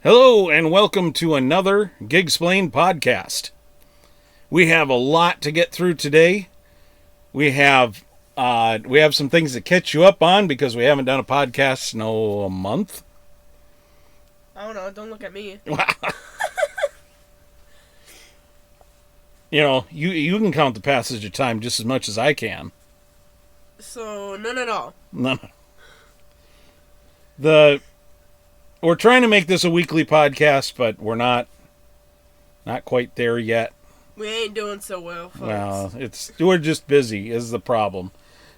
Hello and welcome to another Gigsplain podcast. We have a lot to get through today. We have some things to catch you up on because we haven't done a podcast in a month. I don't know. Don't look at me. You know, you can count the passage of time just as much as I can. So none at all. No. We're trying to make this a weekly podcast, but we're not quite there yet. We ain't doing so well, folks. Well, we're just busy is the problem.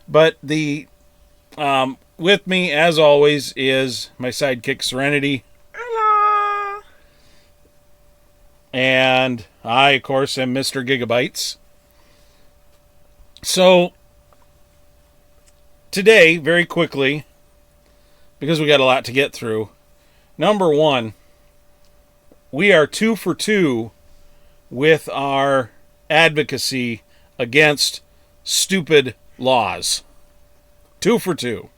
But with me as always is my sidekick Serenity. Hello. And I, of course, am Mr. Gigabytes. So, today, very quickly, because we got a lot to get through, number one, we are 2 for 2 with our advocacy against stupid laws. 2 for 2.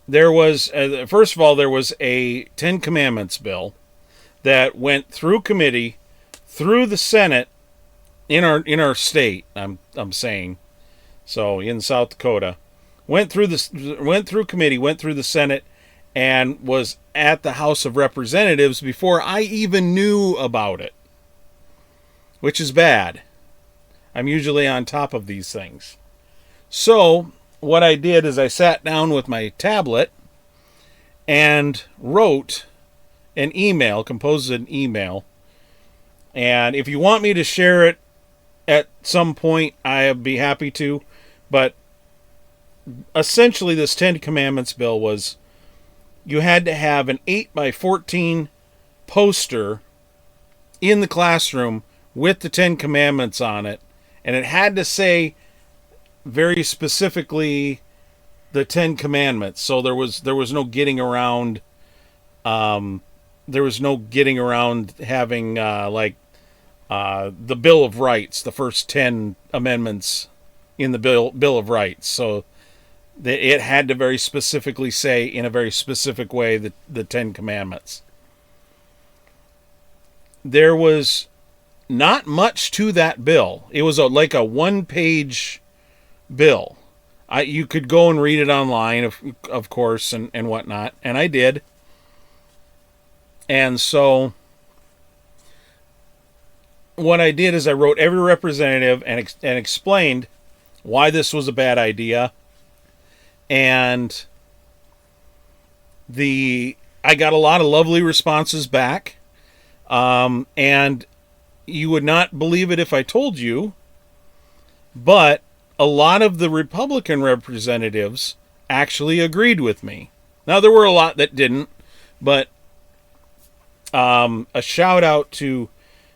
There was, first of all, there was a Ten Commandments bill that went through committee, through the Senate in our state. I'm saying, so in South Dakota, went through committee, went through the Senate, and was at the House of Representatives before I even knew about it, which is bad. I'm usually on top of these things. So what I did is I sat down with my tablet and wrote an email, composed an email. And if you want me to share it at some point, I'd be happy to. But essentially this Ten Commandments bill was, you had to have an 8x14 poster in the classroom with the Ten Commandments on it. And it had to say very specifically the Ten Commandments. So there was no getting around. There was no getting around having the Bill of Rights, the first 10 amendments in the Bill of Rights. So it had to very specifically say in a very specific way the Ten Commandments. There was not much to that bill. It was like a one-page bill. You could go and read it online, of course, and whatnot, and I did. And so what I did is I wrote every representative and explained why this was a bad idea. And I got a lot of lovely responses back. And you would not believe it if I told you, but a lot of the Republican representatives actually agreed with me. Now, there were a lot that didn't, but a shout out to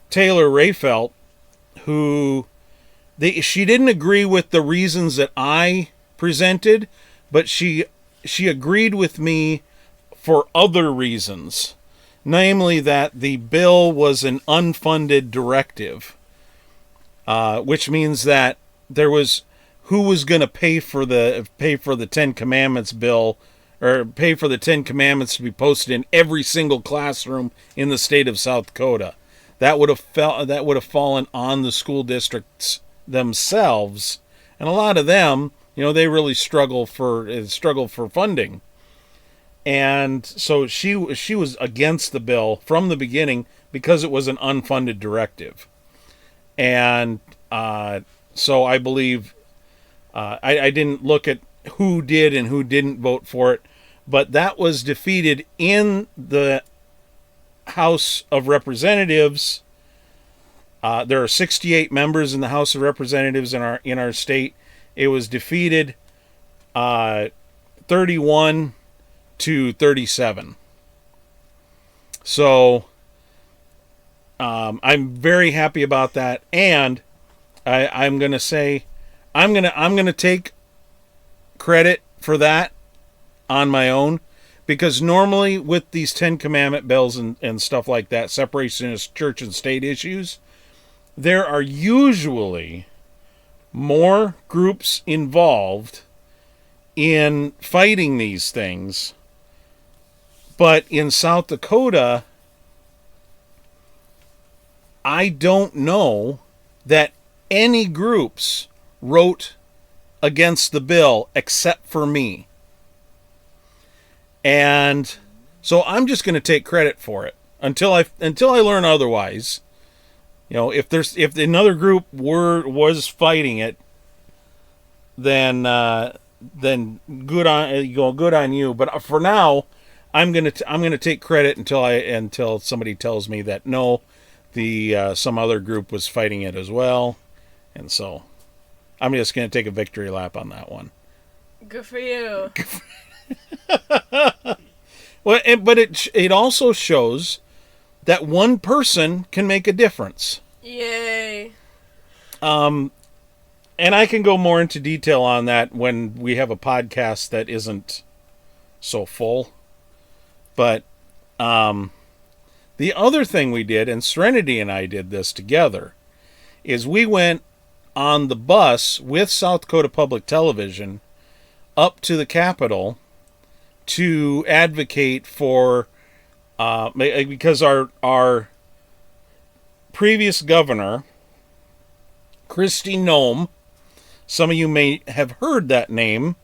Taylor Rayfelt, she didn't agree with the reasons that I presented, but she agreed with me for other reasons, namely that the bill was an unfunded directive, which means that there was who was going to pay for the Ten Commandments bill, or pay for the Ten Commandments to be posted in every single classroom in the state of South Dakota. That would have fallen on the school districts themselves, and a lot of them, they really struggle for funding. And so she was against the bill from the beginning because it was an unfunded directive. And so I believe I didn't look at who did and who didn't vote for it, but that was defeated in the House of Representatives. There are 68 members in the House of Representatives in our state. It was defeated 31 to 37. So I'm very happy about that, and I'm going to say I'm going to take credit for that on my own, because normally with these Ten Commandment bills and stuff like that, separation of church and state issues, there are usually more groups involved in fighting these things But in South Dakota, I don't know that any groups wrote against the bill except for me. And so I'm just going to take credit for it until I learn otherwise. If another group was fighting it, then good on you. But for now, I'm gonna take credit until somebody tells me that no, some other group was fighting it as well, and so I'm just gonna take a victory lap on that one. Good for you. Well, but it also shows that one person can make a difference. Yay. And I can go more into detail on that when we have a podcast that isn't so full. But the other thing we did, and Serenity and I did this together, is we went on the bus with South Dakota Public Television up to the Capitol to advocate for, because our previous governor, Kristi Noem, some of you may have heard that name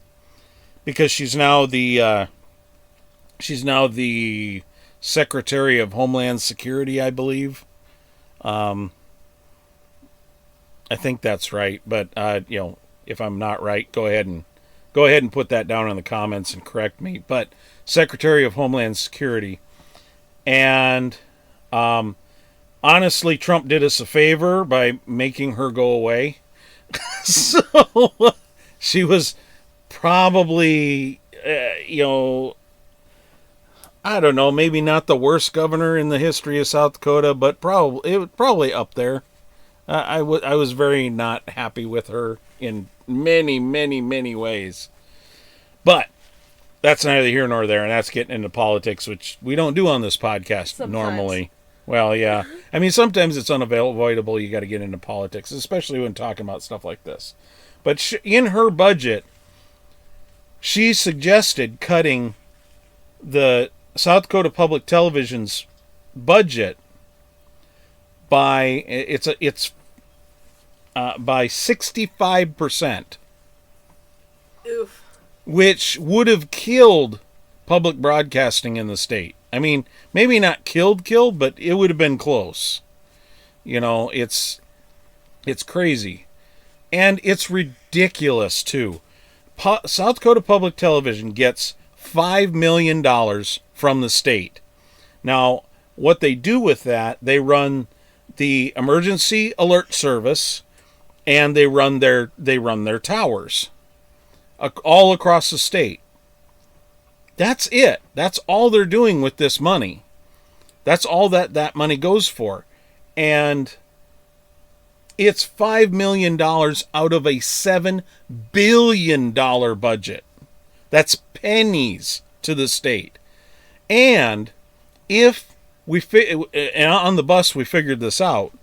because she's now the Secretary of Homeland Security, I believe. I think that's right, but if I'm not right, go ahead and put that down in the comments and correct me. But Secretary of Homeland Security, and honestly, Trump did us a favor by making her go away. So she was probably, I don't know, maybe not the worst governor in the history of South Dakota, but probably up there. I was very not happy with her in many, many, many ways. But that's neither here nor there, and that's getting into politics, which we don't do on this podcast normally. Well, yeah. I mean, sometimes it's unavoidable. You got to get into politics, especially when talking about stuff like this. But in her budget, she suggested cutting the South Dakota Public Television's budget by 65%. Oof. Which would have killed public broadcasting in the state. I mean, maybe not killed, but it would have been close. It's crazy. And it's ridiculous, too. South Dakota Public Television gets $5 million from the state. Now, what they do with that, they run the emergency alert service, and they run their towers all across the state. That's it. That's all they're doing with this money. That's all that money goes for. And it's $5 million out of a $7 billion budget. That's pennies to the state. And if on the bus we figured this out,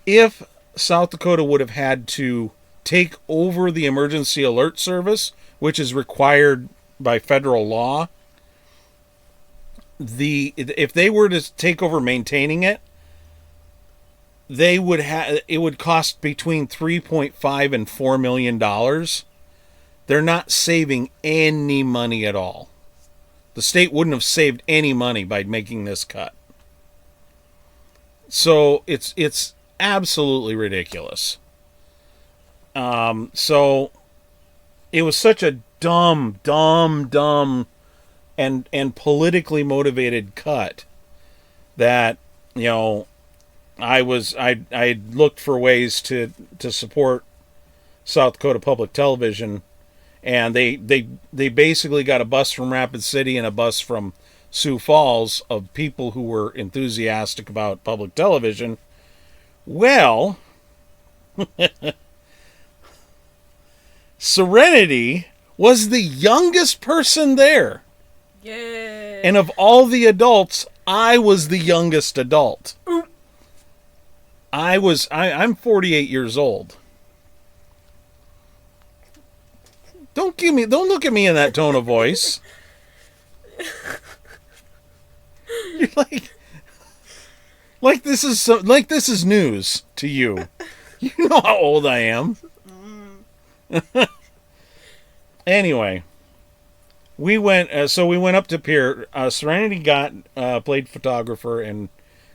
if South Dakota would have had to take over the emergency alert service, which is required by federal law, if they were to take over maintaining it, it would cost between $3.5 and $4 million. They're not saving any money at all. The state wouldn't have saved any money by making this cut. So it's absolutely ridiculous. So it was such a dumb and politically motivated cut that I looked for ways to support South Dakota Public Television, and they basically got a bus from Rapid City and a bus from Sioux Falls of people who were enthusiastic about public television. Well, Serenity was the youngest person there. Yay. And of all the adults, I was the youngest adult. I'm 48 years old. Don't look at me in that tone of voice. You're like this is this is news to you. You know how old I am. Anyway, we went. We went up to Pier. Serenity played photographer and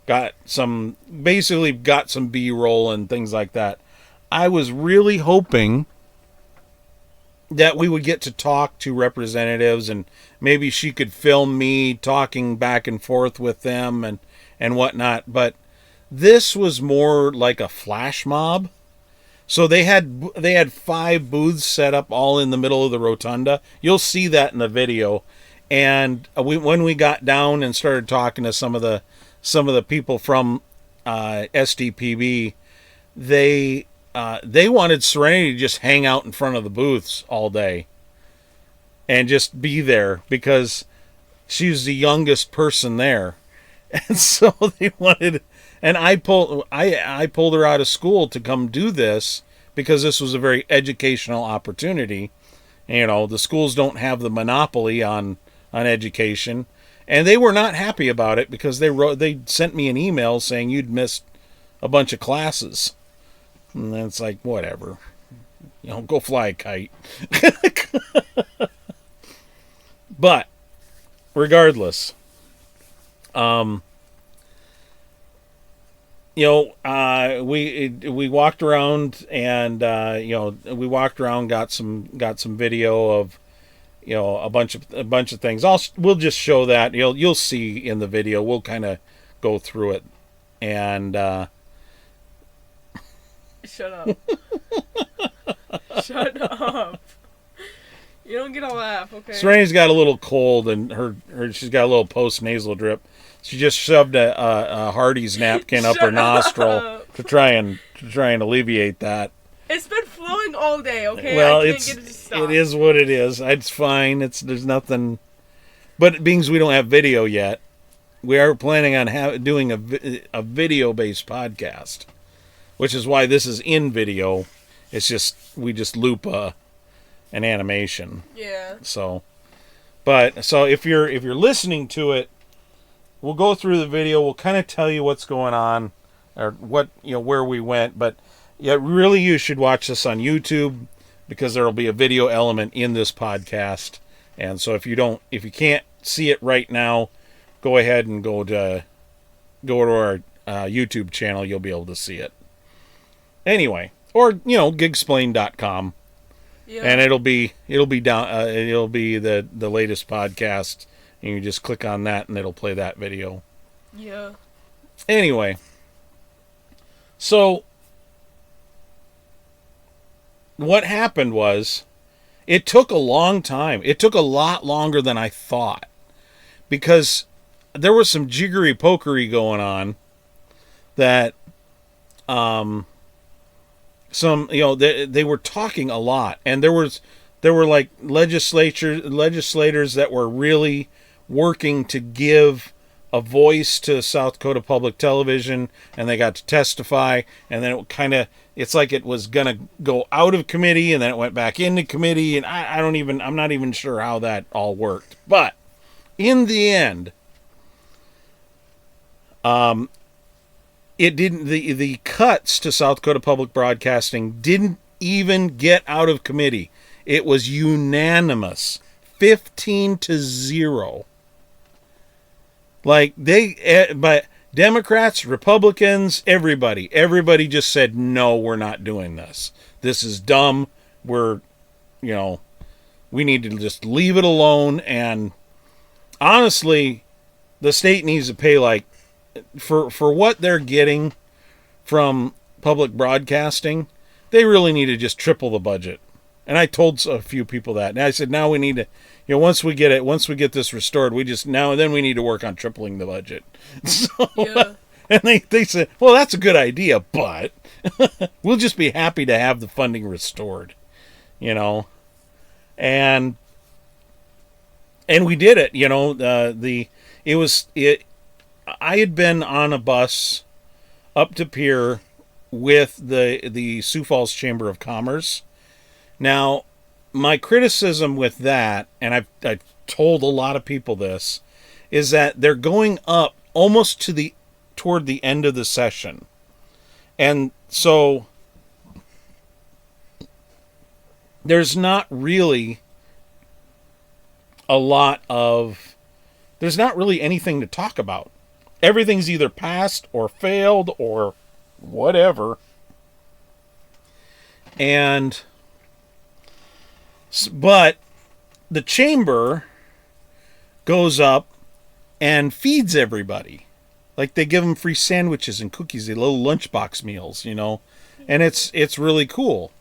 got some B-roll and things like that. I was really hoping that we would get to talk to representatives and maybe she could film me talking back and forth with them and whatnot. But this was more like a flash mob. So they had 5 booths set up all in the middle of the rotunda. You'll see that in the video. And when we got down and started talking to some of the people from SDPB, they wanted Serenity to just hang out in front of the booths all day and just be there because she was the youngest person there. And so they wanted, and I pulled her out of school to come do this because this was a very educational opportunity. You know, the schools don't have the monopoly on education, and they were not happy about it because they sent me an email saying you'd missed a bunch of classes. And then it's like, whatever. You know, go fly a kite. But, regardless, we walked around and, got some video of, a bunch of things. We'll just show that. You'll see in the video. We'll kind of go through it. And, Shut up. Shut up. You don't get a laugh, okay? Serenity's got a little cold and she's got a little post-nasal drip. She just shoved a Hardy's napkin up her nostril to try and alleviate that. It's been flowing all day, okay? Well, I can't get it to stop. It is what it is. It's fine. There's nothing. But being we don't have video yet, we are planning on doing a video-based podcast, which is why this is in video. It's just we just loop an animation. Yeah. So if you're listening to it, we'll go through the video. We'll kind of tell you what's going on, or where we went. But yeah, really, you should watch this on YouTube because there will be a video element in this podcast. And so if you can't see it right now, go ahead and go to our YouTube channel. You'll be able to see it. Anyway, or gigsplain.com. Yeah. And it'll be down. It'll be the latest podcast, and you just click on that, and it'll play that video. Yeah. Anyway, so what happened was, it took a long time. It took a lot longer than I thought, because there was some jiggery pokery going on that, they were talking a lot, and there were like legislators that were really working to give a voice to South Dakota Public Television, and they got to testify, and then it's like it was gonna go out of committee, and then it went back into committee, and I'm not even sure how that all worked, but in the end, it didn't. The cuts to South Dakota Public Broadcasting didn't even get out of committee. It was unanimous, 15-0. But Democrats, Republicans, everybody just said, no, we're not doing this. This is dumb. We need to just leave it alone. And honestly, the state needs to pay for what they're getting from public broadcasting, they really need to just triple the budget. And I told a few people that. And I said, now we need to, once we get this restored, we need to work on tripling the budget. So, yeah. And they said, well, that's a good idea, but we'll just be happy to have the funding restored, and we did it. I had been on a bus up to Pier with the Sioux Falls Chamber of Commerce. Now, my criticism with that, and I've told a lot of people this, is that they're going up almost toward the end of the session. And so there's not really there's not really anything to talk about. Everything's either passed or failed or whatever. But the chamber goes up and feeds everybody. Like, they give them free sandwiches and cookies, they little lunchbox meals, and it's really cool.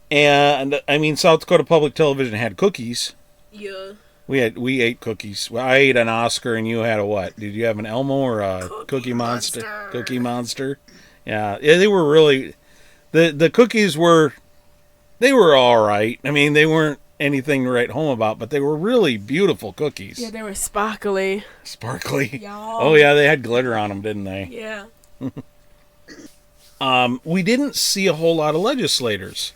And I mean, South Dakota Public Television had cookies. Yeah. We ate cookies. Well, I ate an Oscar, and you had a what? Did you have an Elmo or a Cookie Monster? Cookie Monster. Yeah, they were really the cookies were all right. I mean, they weren't anything to write home about, but they were really beautiful cookies. Yeah, they were sparkly. Sparkly. Yeah. Oh yeah, they had glitter on them, didn't they? Yeah. We didn't see a whole lot of legislators.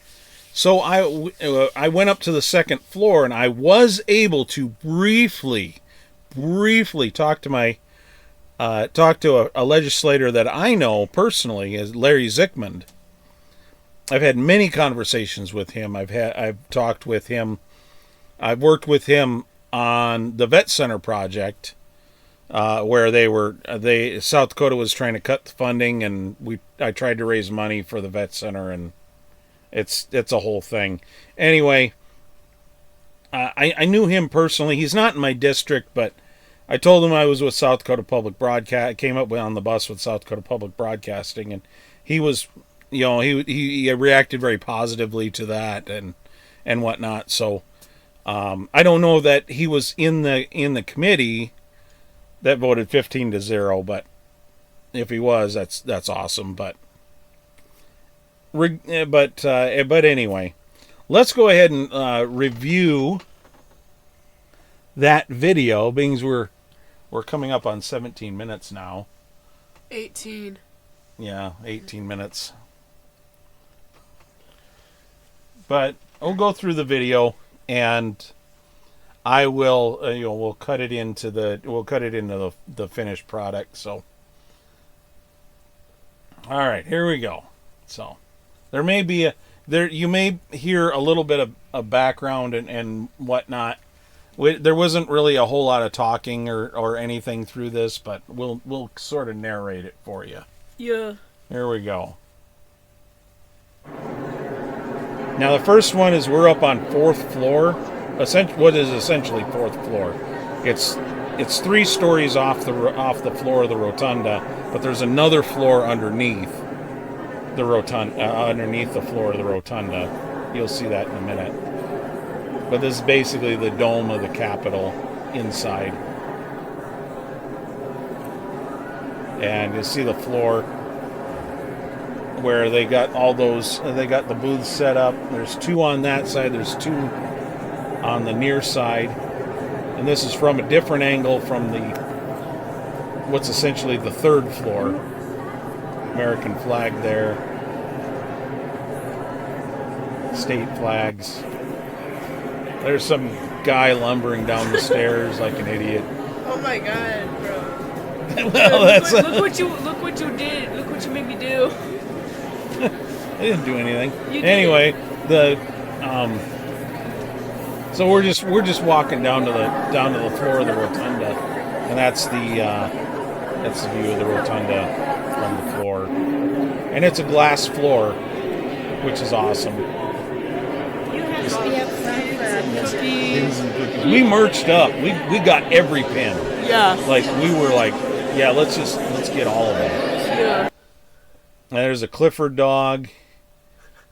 So I went up to the second floor, and I was able to briefly talk to a legislator that I know personally, is Larry Zickmund. I've had many conversations with him. I've talked with him. I've worked with him on the Vet Center project, where South Dakota was trying to cut the funding, and I tried to raise money for the Vet Center, and it's a whole thing. Anyway, I knew him personally. He's not in my district, but I told him I was with South Dakota Public Broadcast. I came up on the bus with South Dakota Public Broadcasting, and he was, he reacted very positively to that and whatnot. So I don't know that he was in the committee that voted 15-0, but if he was, that's awesome. But anyway, let's go ahead and review that video, being we're coming up on 17 minutes now. 18. Yeah, 18 minutes. But we'll go through the video, and I will we'll cut it into the finished product. So, all right, here we go. So, there may be you may hear a little bit of background and whatnot. There wasn't really a whole lot of talking or anything through this, but we'll sort of narrate it for you. Yeah. Here we go. Now the first one is we're up on 4th floor. What is essentially 4th floor. It's 3 stories off the floor of the rotunda, but there's another floor underneath the rotunda, underneath the floor of the rotunda. You'll see that in a minute. But this is basically the dome of the Capitol inside. And you see the floor where they got the booths set up. There's 2 on that side, there's 2 on the near side. And this is from a different angle from what's essentially the 3rd floor. American flag there. State flags. There's some guy lumbering down the stairs like an idiot. Oh my god, bro. Well, look what you did. Look what you made me do. I didn't do anything. You did. Anyway, so we're just walking down to the floor of the rotunda, and that's the view of the rotunda from the floor, and it's a glass floor, which is awesome. Pins and cookies. We merged up. We got every pin. Yeah. Like, we were like, yeah, let's get all of them. Yeah. And there's a Clifford dog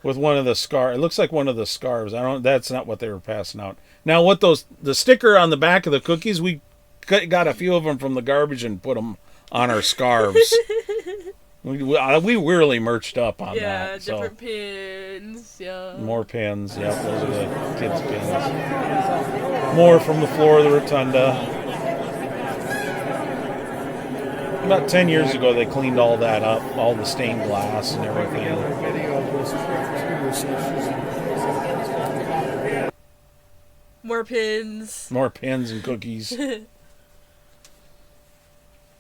with one of the scarves. It looks like one of the scarves. That's not what they were passing out. Now, the sticker on the back of the cookies, we got a few of them from the garbage and put them on our scarves. We really merched up on that. Yeah, different pins. Yeah. More pins. Yep, those are the kids' pins. More from the floor of the rotunda. About 10 years ago, they cleaned all that up, all the stained glass and everything. More pins. More pins and cookies.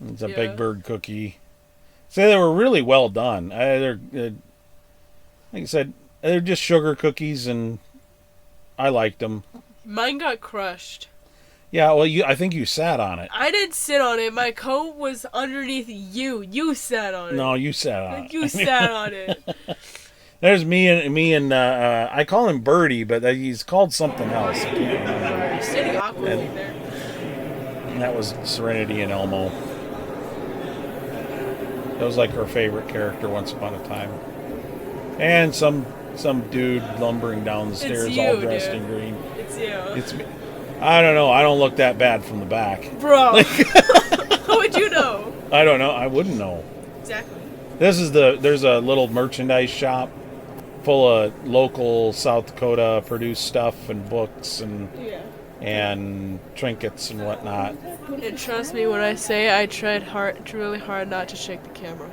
It's a Yeah. Big Bird cookie. So they were really well done. Like I said, they're just sugar cookies, and I liked them. Mine got crushed. Yeah, well, I think you sat on it. I didn't sit on it. My coat was underneath you. You sat on it. No, you sat on it. You sat on it. There's me and I call him Birdie, but he's called something else. I can't remember. You're sitting awkwardly there. And that was Serenity and Elmo. That was like her favorite character once upon a time. And some dude lumbering down the stairs, all dressed in green. It's you. It's me. I don't know. I don't look that bad from the back. Bro. How would you know? I don't know. I wouldn't know. Exactly. There's a little merchandise shop full of local South Dakota produced stuff and books and trinkets and whatnot. And trust me when I say I tried really hard not to shake the camera.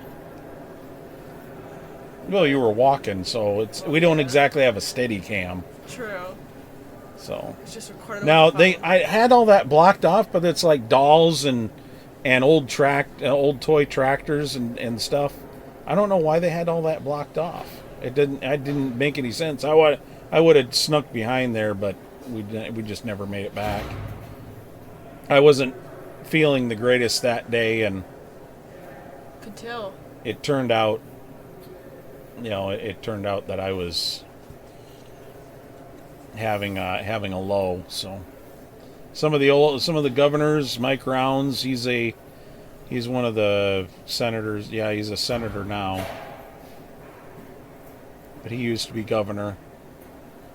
Well, you were walking, so we don't exactly have a steady cam. True. So It's just recording. now I had all that blocked off, but it's like dolls and old toy tractors and stuff. I don't know why they had all that blocked off. It didn't make any sense. I would have snuck behind there, but we just never made it back. I wasn't feeling the greatest that day, and Could tell. it turned out, that I was having a low. So some of the governors, Mike Rounds, he's one of the senators. Yeah, he's a senator now, but he used to be governor.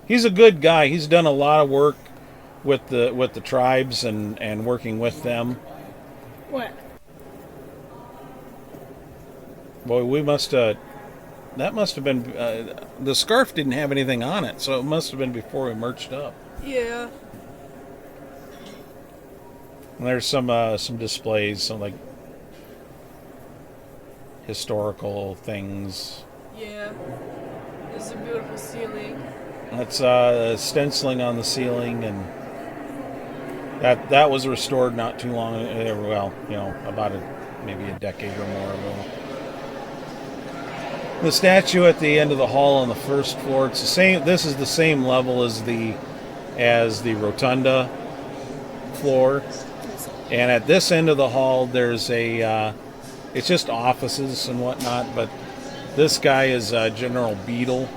He's a good guy. He's done a lot of work with the tribes and working with them. What? Boy, that must have been the scarf didn't have anything on it, so it must have been before we merged up. Yeah. And there's some displays, some like historical things. Yeah. This is a beautiful ceiling. That's stenciling on the ceiling, and that was restored not too long. Well, about maybe a decade or more ago. The statue at the end of the hall on the first floor. It's the same. This is the same level as the rotunda floor. And at this end of the hall, there's it's just offices and whatnot. But this guy is General Beadle.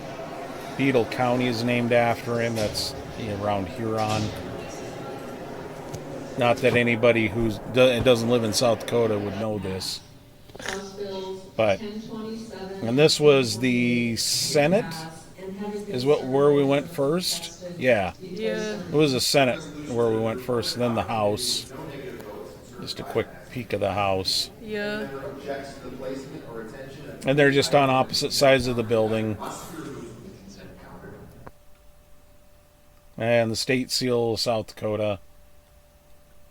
Beadle County is named after him. That's around Huron. Not that anybody who doesn't live in South Dakota would know this. But, and this was the Senate, where we went first? Yeah. Yeah. It was the Senate where we went first, then the House. Just a quick peek of the House. Yeah. And they're just on opposite sides of the building. And the state seal of South Dakota.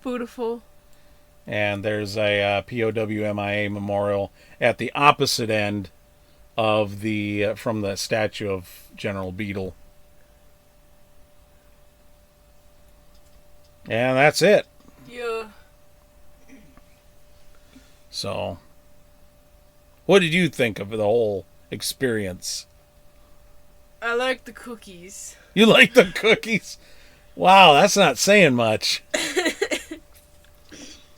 Beautiful. And there's a POWMIA memorial at the opposite end of from the statue of General Beadle. And that's it. Yeah. So, what did you think of the whole experience? I like the cookies. You like the cookies? Wow, that's not saying much.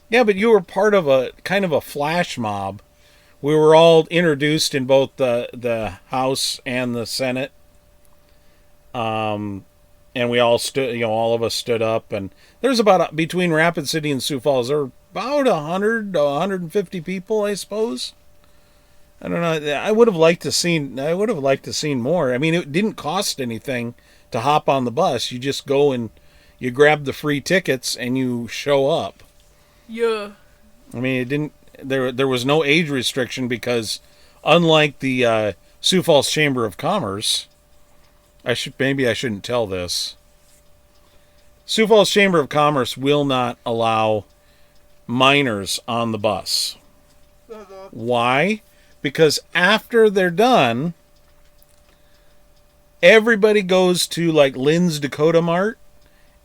Yeah, but you were part of a kind of a flash mob. We were all introduced in both the House and the Senate. And we all stood, all of us stood up, and there's about, between Rapid City and Sioux Falls, there are about 100 to 150 people, I suppose. I don't know. I would have liked to seen more. I mean, it didn't cost anything to hop on the bus. You just go and you grab the free tickets and you show up. Yeah. I mean, it didn't. There was no age restriction because, unlike the Sioux Falls Chamber of Commerce, I shouldn't tell this. Sioux Falls Chamber of Commerce will not allow minors on the bus. Why? Because after they're done, everybody goes to like Lynn's Dakota Mart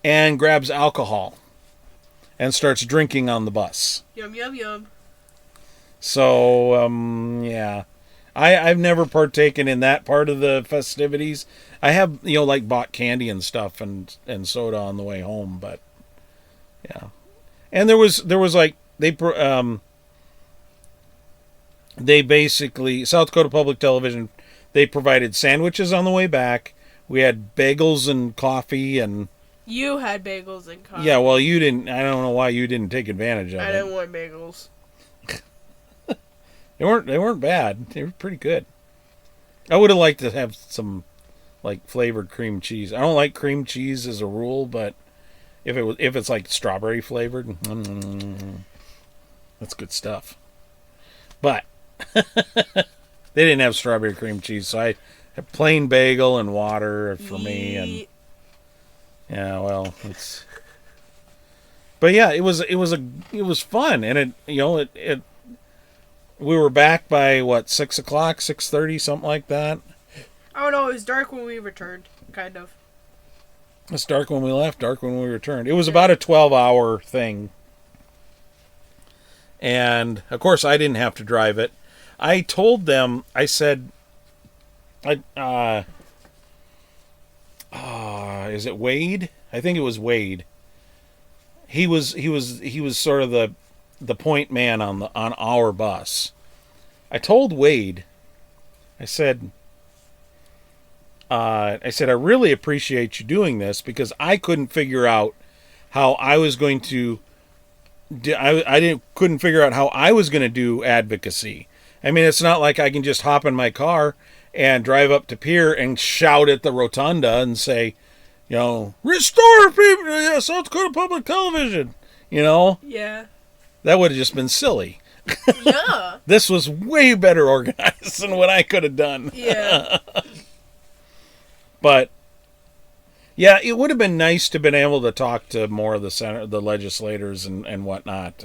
and grabs alcohol and starts drinking on the bus. Yum, yum, yum. So, yeah. I've never partaken in that part of the festivities. I have, like bought candy and stuff and soda on the way home, but yeah. And there was like they basically, South Dakota Public Television, they provided sandwiches on the way back. We had bagels and coffee and You had bagels and coffee. yeah, well you didn't, I don't know why you didn't take advantage of it. I didn't want bagels. They weren't bad. They were pretty good. I would have liked to have some like flavored cream cheese. I don't like cream cheese as a rule, but if it's like strawberry flavored, that's good stuff. But they didn't have strawberry cream cheese, so I had plain bagel and water for me. And yeah, well, it's. But yeah, it was fun, and it we were back by what 6 o'clock, 6:30, something like that. Oh no, it was dark when we returned, kind of. It's dark when we left, dark when we returned. It was about a 12-hour thing. And, of course, I didn't have to drive it. I told them, I said, is it Wade? I think it was Wade. He was sort of the point man on our bus. I told Wade, I said, I really appreciate you doing this because I couldn't figure out how I was going to. Couldn't figure out how I was going to do advocacy. I mean, it's not like I can just hop in my car and drive up to Pier and shout at the rotunda and say, restore people, South Dakota Public Television. Yeah. That would have just been silly. Yeah. This was way better organized than what I could have done. Yeah. But yeah, it would have been nice to have been able to talk to more of the legislators and whatnot.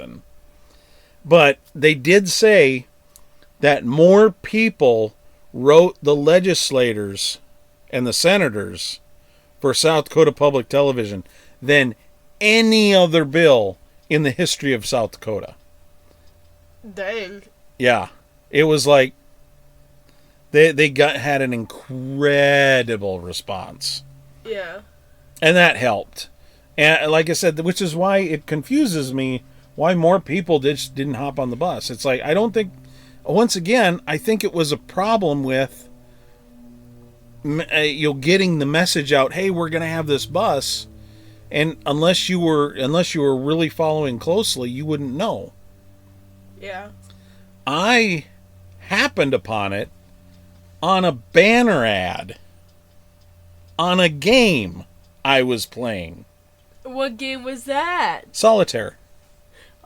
But they did say that more people wrote the legislators and the senators for South Dakota Public Television than any other bill in the history of South Dakota. Dang. Yeah. It was like they had an incredible response. Yeah. And that helped. And like I said, which is why it confuses me why more people didn't hop on the bus. It's like, I don't think, once again, I think it was a problem with getting the message out, hey, we're going to have this bus. And unless you were really following closely, you wouldn't know. Yeah. I happened upon it on a banner ad on a game I was playing. What game was that? Solitaire.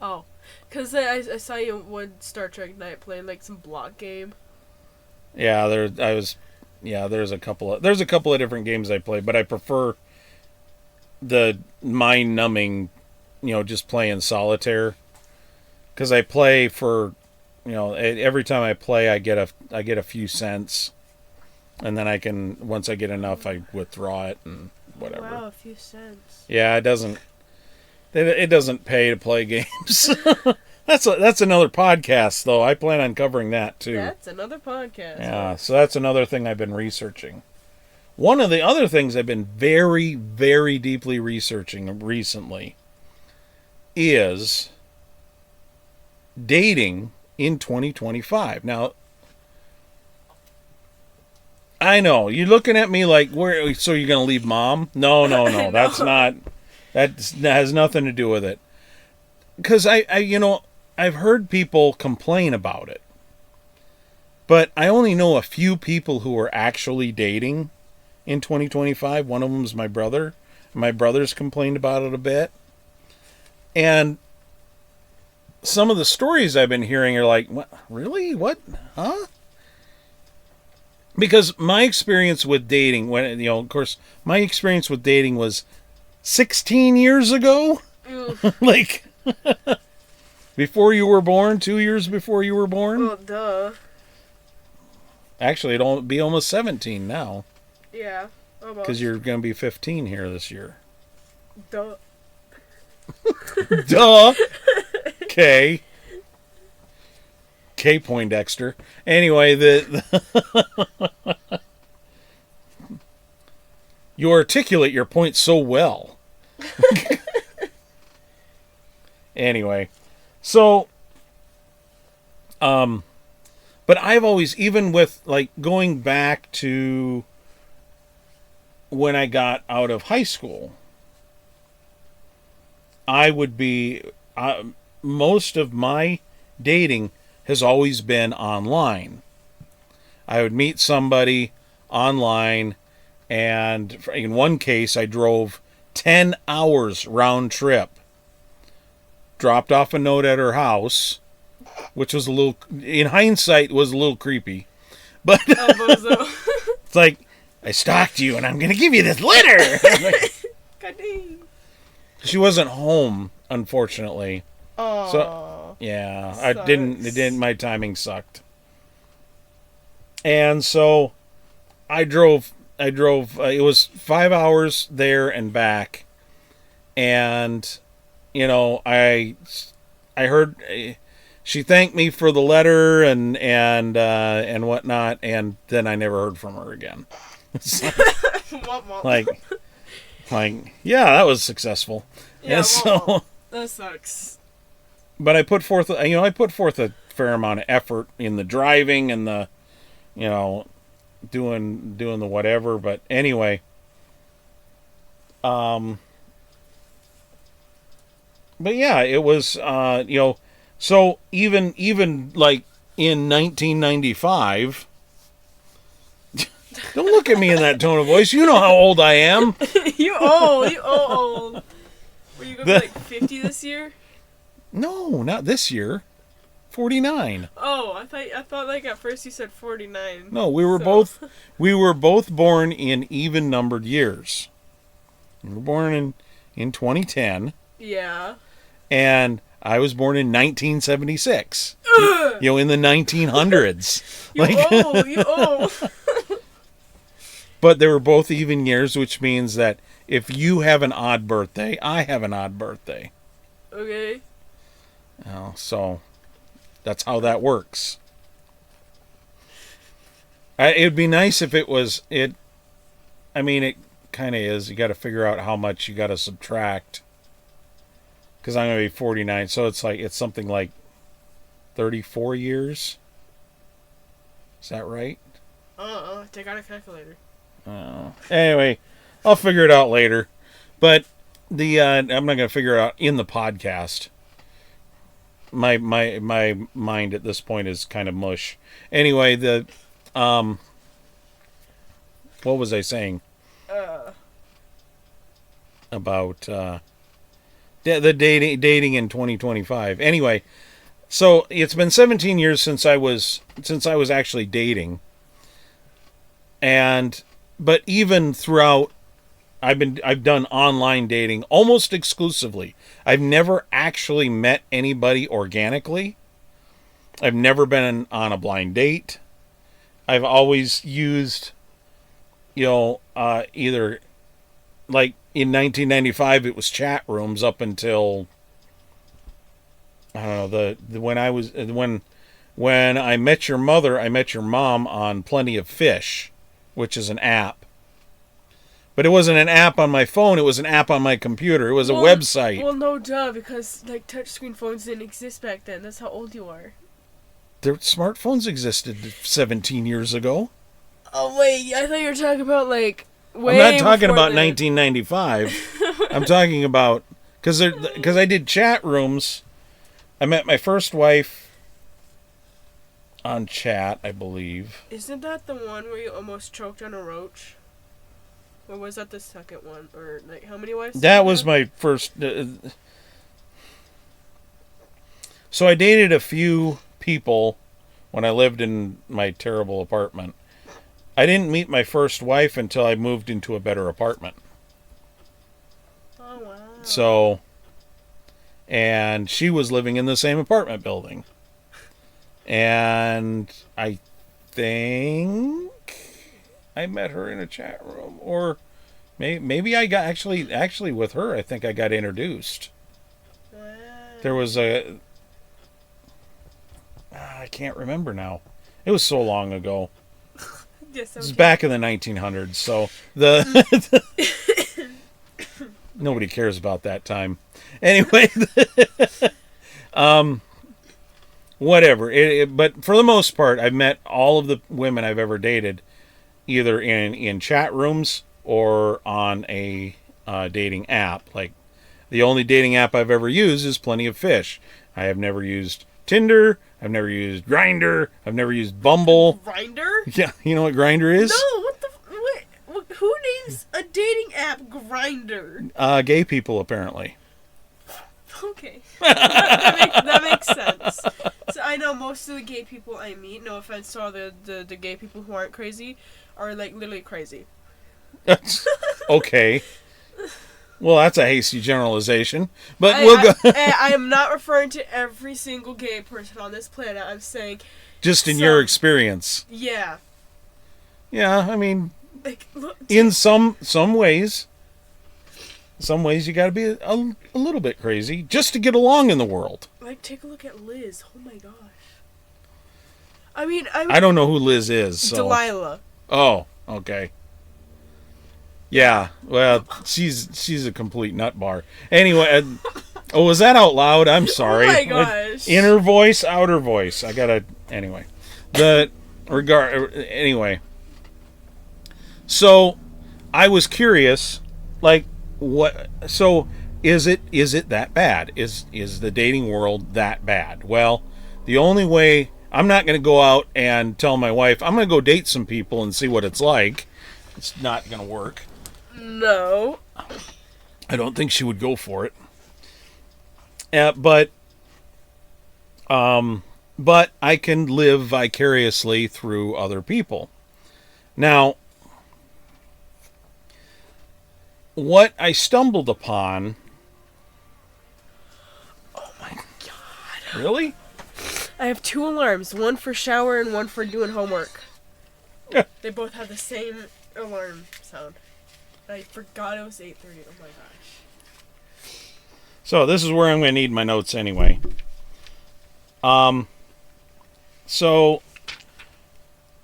Oh, because I saw you one Star Trek night playing like some block game. Yeah, there's a couple of different games I play, but I prefer the mind-numbing, just playing solitaire, because I play for, every time I play I get a few cents, and then I can, once I get enough, I withdraw it and whatever. Wow, a few cents. Yeah, it doesn't pay to play games. That's another podcast, though. I plan on covering that too. That's another podcast. Yeah, so that's another thing I've been researching. One of the other things I've been very, very deeply researching recently is dating in 2025. Now, I know you're looking at me like, "Where? So you're going to leave mom?" No. No. That's not. That has nothing to do with it. Because I've heard people complain about it, but I only know a few people who are actually dating in 2025. One of them is my brother. My brother's complained about it a bit, and some of the stories I've been hearing are like, "What? Really? What? Huh?" Because my experience with dating, of course, my experience with dating was 16 years ago. Like, before you were born, 2 years before you were born. Well, duh. Actually, it'll be almost 17 now. Yeah. Because you're going to be 15 here this year. Duh. Duh. Okay. Okay, Poindexter. Anyway, you articulate your point so well. Anyway, so, but I've always, even with like going back to when I got out of high school, I would be, most of my dating has always been online. I would meet somebody online, and in one case, I drove 10 hours round trip, dropped off a note at her house, which was a little, in hindsight, was a little creepy. But it's like, I stalked you and I'm going to give you this letter. God dang. She wasn't home, unfortunately. Oh. So, yeah, I didn't, my timing sucked. And so I drove, it was 5 hours there and back. And, you know, I heard, she thanked me for the letter and whatnot, and then I never heard from her again. like, yeah, that was successful. Yeah, and so that sucks. But I put forth a fair amount of effort in the driving and the, you know, doing the whatever. But anyway, but yeah, it was, you know, so even like in 1995, don't look at me in that tone of voice. You know how old I am. You old. Were you gonna be like 50 this year? No, not this year. 49. Oh, I thought like at first you said 49. No, we were both born in even numbered years. We were born in 2010. Yeah. And I was born in 1976. You know, in the 1900s. You old. But they were both even years, which means that if you have an odd birthday, I have an odd birthday. Okay. Oh, so that's how that works. It'd be nice if it was it. I mean, it kind of is. You got to figure out how much you got to subtract. Because I'm gonna be 49, so it's something like 34 years. Is that right? Take out a calculator. Anyway, I'll figure it out later. But I'm not gonna figure it out in the podcast. My mind at this point is kind of mush. Anyway, what was I saying? About the dating in 2025. Anyway, so it's been 17 years since I was actually dating. But even throughout, I've done online dating almost exclusively. I've never actually met anybody organically. I've never been on a blind date. I've always used, you know, either like in 1995 it was chat rooms up until I don't know when I met your mother, I met your mom on Plenty of Fish, which is an app. But it wasn't an app on my phone, it was an app on my computer. It was a website. Well, no duh, because like touchscreen phones didn't exist back then. That's how old you are. Their smartphones existed 17 years ago. Oh wait, I thought you were talking about like I'm not talking about 1995. I'm talking about because I did chat rooms. I met my first wife on chat, I believe. Isn't that the one where you almost choked on a roach? Or was that the second one? Or like how many wives? That was my first. So I dated a few people when I lived in my terrible apartment. I didn't meet my first wife until I moved into a better apartment. Oh, wow. So, and she was living in the same apartment building. And I think I met her in a chat room. Or maybe I got, actually with her, I think I got introduced. Wow. There was a, I can't remember now. It was so long ago. Yes, This is back in the 1900s, so the nobody cares about that time. Anyway, whatever. But for the most part, I've met all of the women I've ever dated either in chat rooms or on a dating app. Like, the only dating app I've ever used is Plenty of Fish. I have never used Tinder. I've never used Grindr. I've never used Bumble. Grindr? Yeah, you know what Grindr is? No, what the... Who names a dating app Grindr? Gay people, apparently. Okay. That makes sense. So I know most of the gay people I meet, no offense to all the gay people who aren't crazy, are like literally crazy. Okay. Well, that's a hasty generalization. But I am not referring to every single gay person on this planet. I'm saying... Just in your experience. Yeah. Yeah, I mean... Like, look, in some ways... Some ways you gotta be a little bit crazy just to get along in the world. Like, take a look at Liz. Oh my gosh. I mean... I don't know who Liz is, so... Delilah. Oh, okay. Yeah, well, she's a complete nut bar. Anyway, was that out loud? I'm sorry. Oh my gosh. Inner voice, outer voice. I gotta. Anyway, Anyway, so I was curious, like, what? So is it that bad? Is the dating world that bad? Well, the only way, I'm not going to go out and tell my wife I'm going to go date some people and see what it's like. It's not going to work. No. I don't think she would go for it. But I can live vicariously through other people. Now, what I stumbled upon... Oh my god. Really? I have 2 alarms, one for shower and one for doing homework. They both have the same alarm sound. I forgot it was 8:30. Oh my gosh. So this is where I'm going to need my notes anyway. So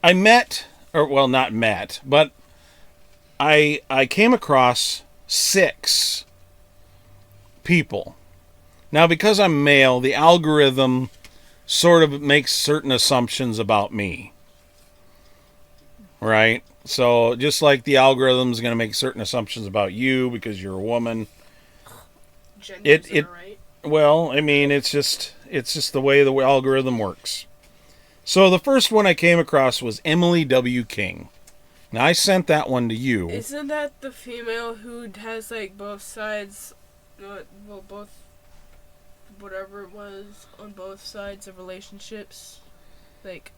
I met, or well, not met, but I came across 6 people. Now, because I'm male, the algorithm sort of makes certain assumptions about me. Right? So just like the algorithm is going to make certain assumptions about you because you're a woman. Right? Well, I mean, it's just the way the algorithm works. So the first one I came across was Emily W. King. Now, I sent that one to you. Isn't that the female who has, like, both sides, both, whatever it was, on both sides of relationships? Like,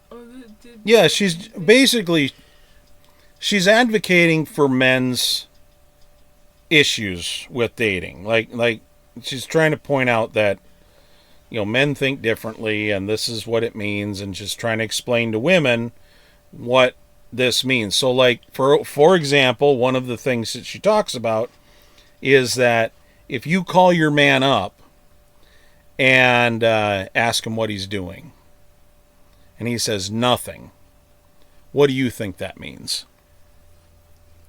yeah, she's basically, she's advocating for men's issues with dating. Like she's trying to point out that, you know, men think differently and this is what it means, and just trying to explain to women what this means. So, like, for example, one of the things that she talks about is that if you call your man up and ask him what he's doing, and he says nothing, what do you think that means?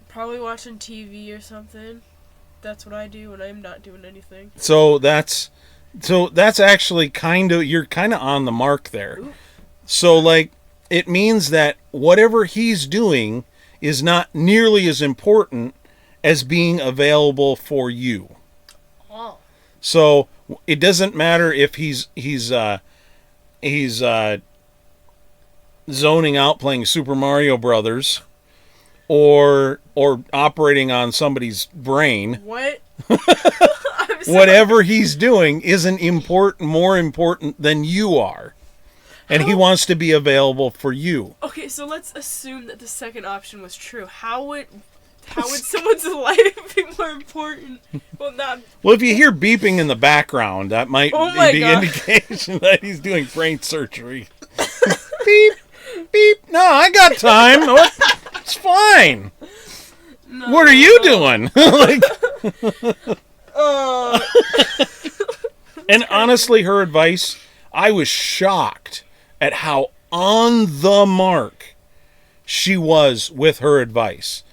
Probably watching TV or something. That's what I do when I'm not doing anything. So that's actually you're kind of on the mark there. Ooh. So, like, it means that whatever he's doing is not nearly as important as being available for you. Oh. So it doesn't matter if he's zoning out playing Super Mario Brothers or operating on somebody's brain. What? Whatever he's doing isn't more important than you are. And he wants to be available for you. Okay, so let's assume that the second option was true. How would someone's life be more important? Well, if you hear beeping in the background, that might be indication that he's doing brain surgery. Beep, beep. No, I got time. It's fine. No. What are you doing? And honestly, her advice, I was shocked at how on the mark she was with her advice.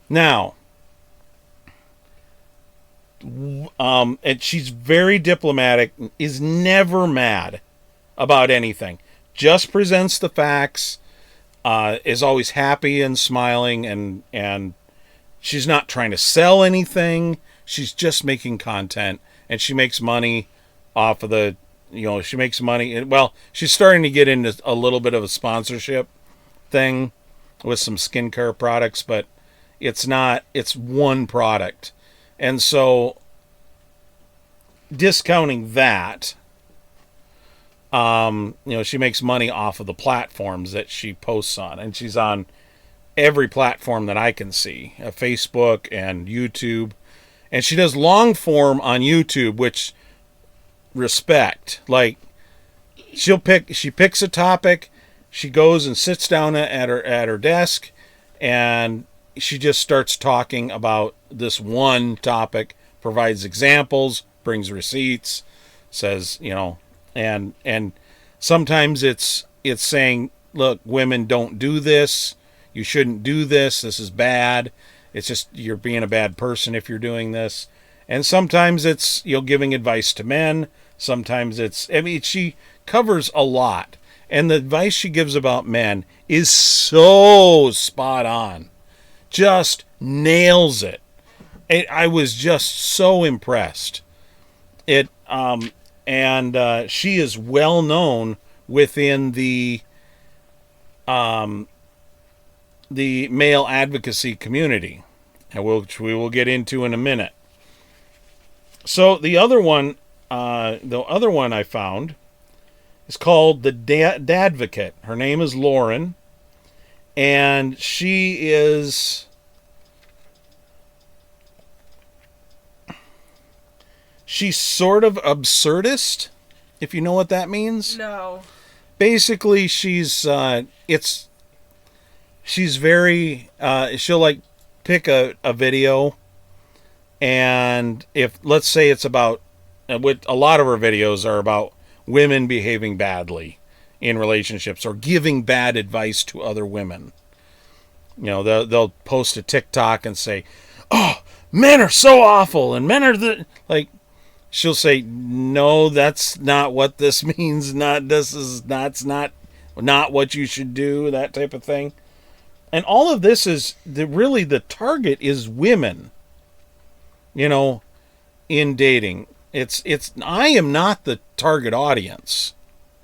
Now, and she's very diplomatic, is never mad about anything, just presents the facts, is always happy and smiling, and she's not trying to sell anything. She's just making content, and she makes money off of the, she makes money. Well, she's starting to get into a little bit of a sponsorship thing with some skincare products, but it's one product. And so discounting that, she makes money off of the platforms that she posts on, and she's on every platform that I can see, Facebook and YouTube. And she does long form on YouTube, which respect. Like, she picks a topic, she goes and sits down at her desk, and she just starts talking about this one topic, provides examples, brings receipts, says, and sometimes it's saying, look, women don't do this, you shouldn't do this, this is bad. It's just you're being a bad person if you're doing this. And sometimes it's giving advice to men. Sometimes she covers a lot. And the advice she gives about men is so spot on. Just nails it. I was just so impressed. And she is well known within the male advocacy community, and which we will get into in a minute. So the other one I found is called the Dadvocate. Her name is Lauren, and she's sort of absurdist, if you know what that means. No. Basically, she's very, she'll like pick a video, and if, let's say it's about, with a lot of her videos are about women behaving badly in relationships or giving bad advice to other women. They'll post a TikTok and say, oh, men are so awful, and men are she'll say, no, that's not what this means. That's not what you should do, that type of thing. And all of this is really the target is women, in dating. I am not the target audience.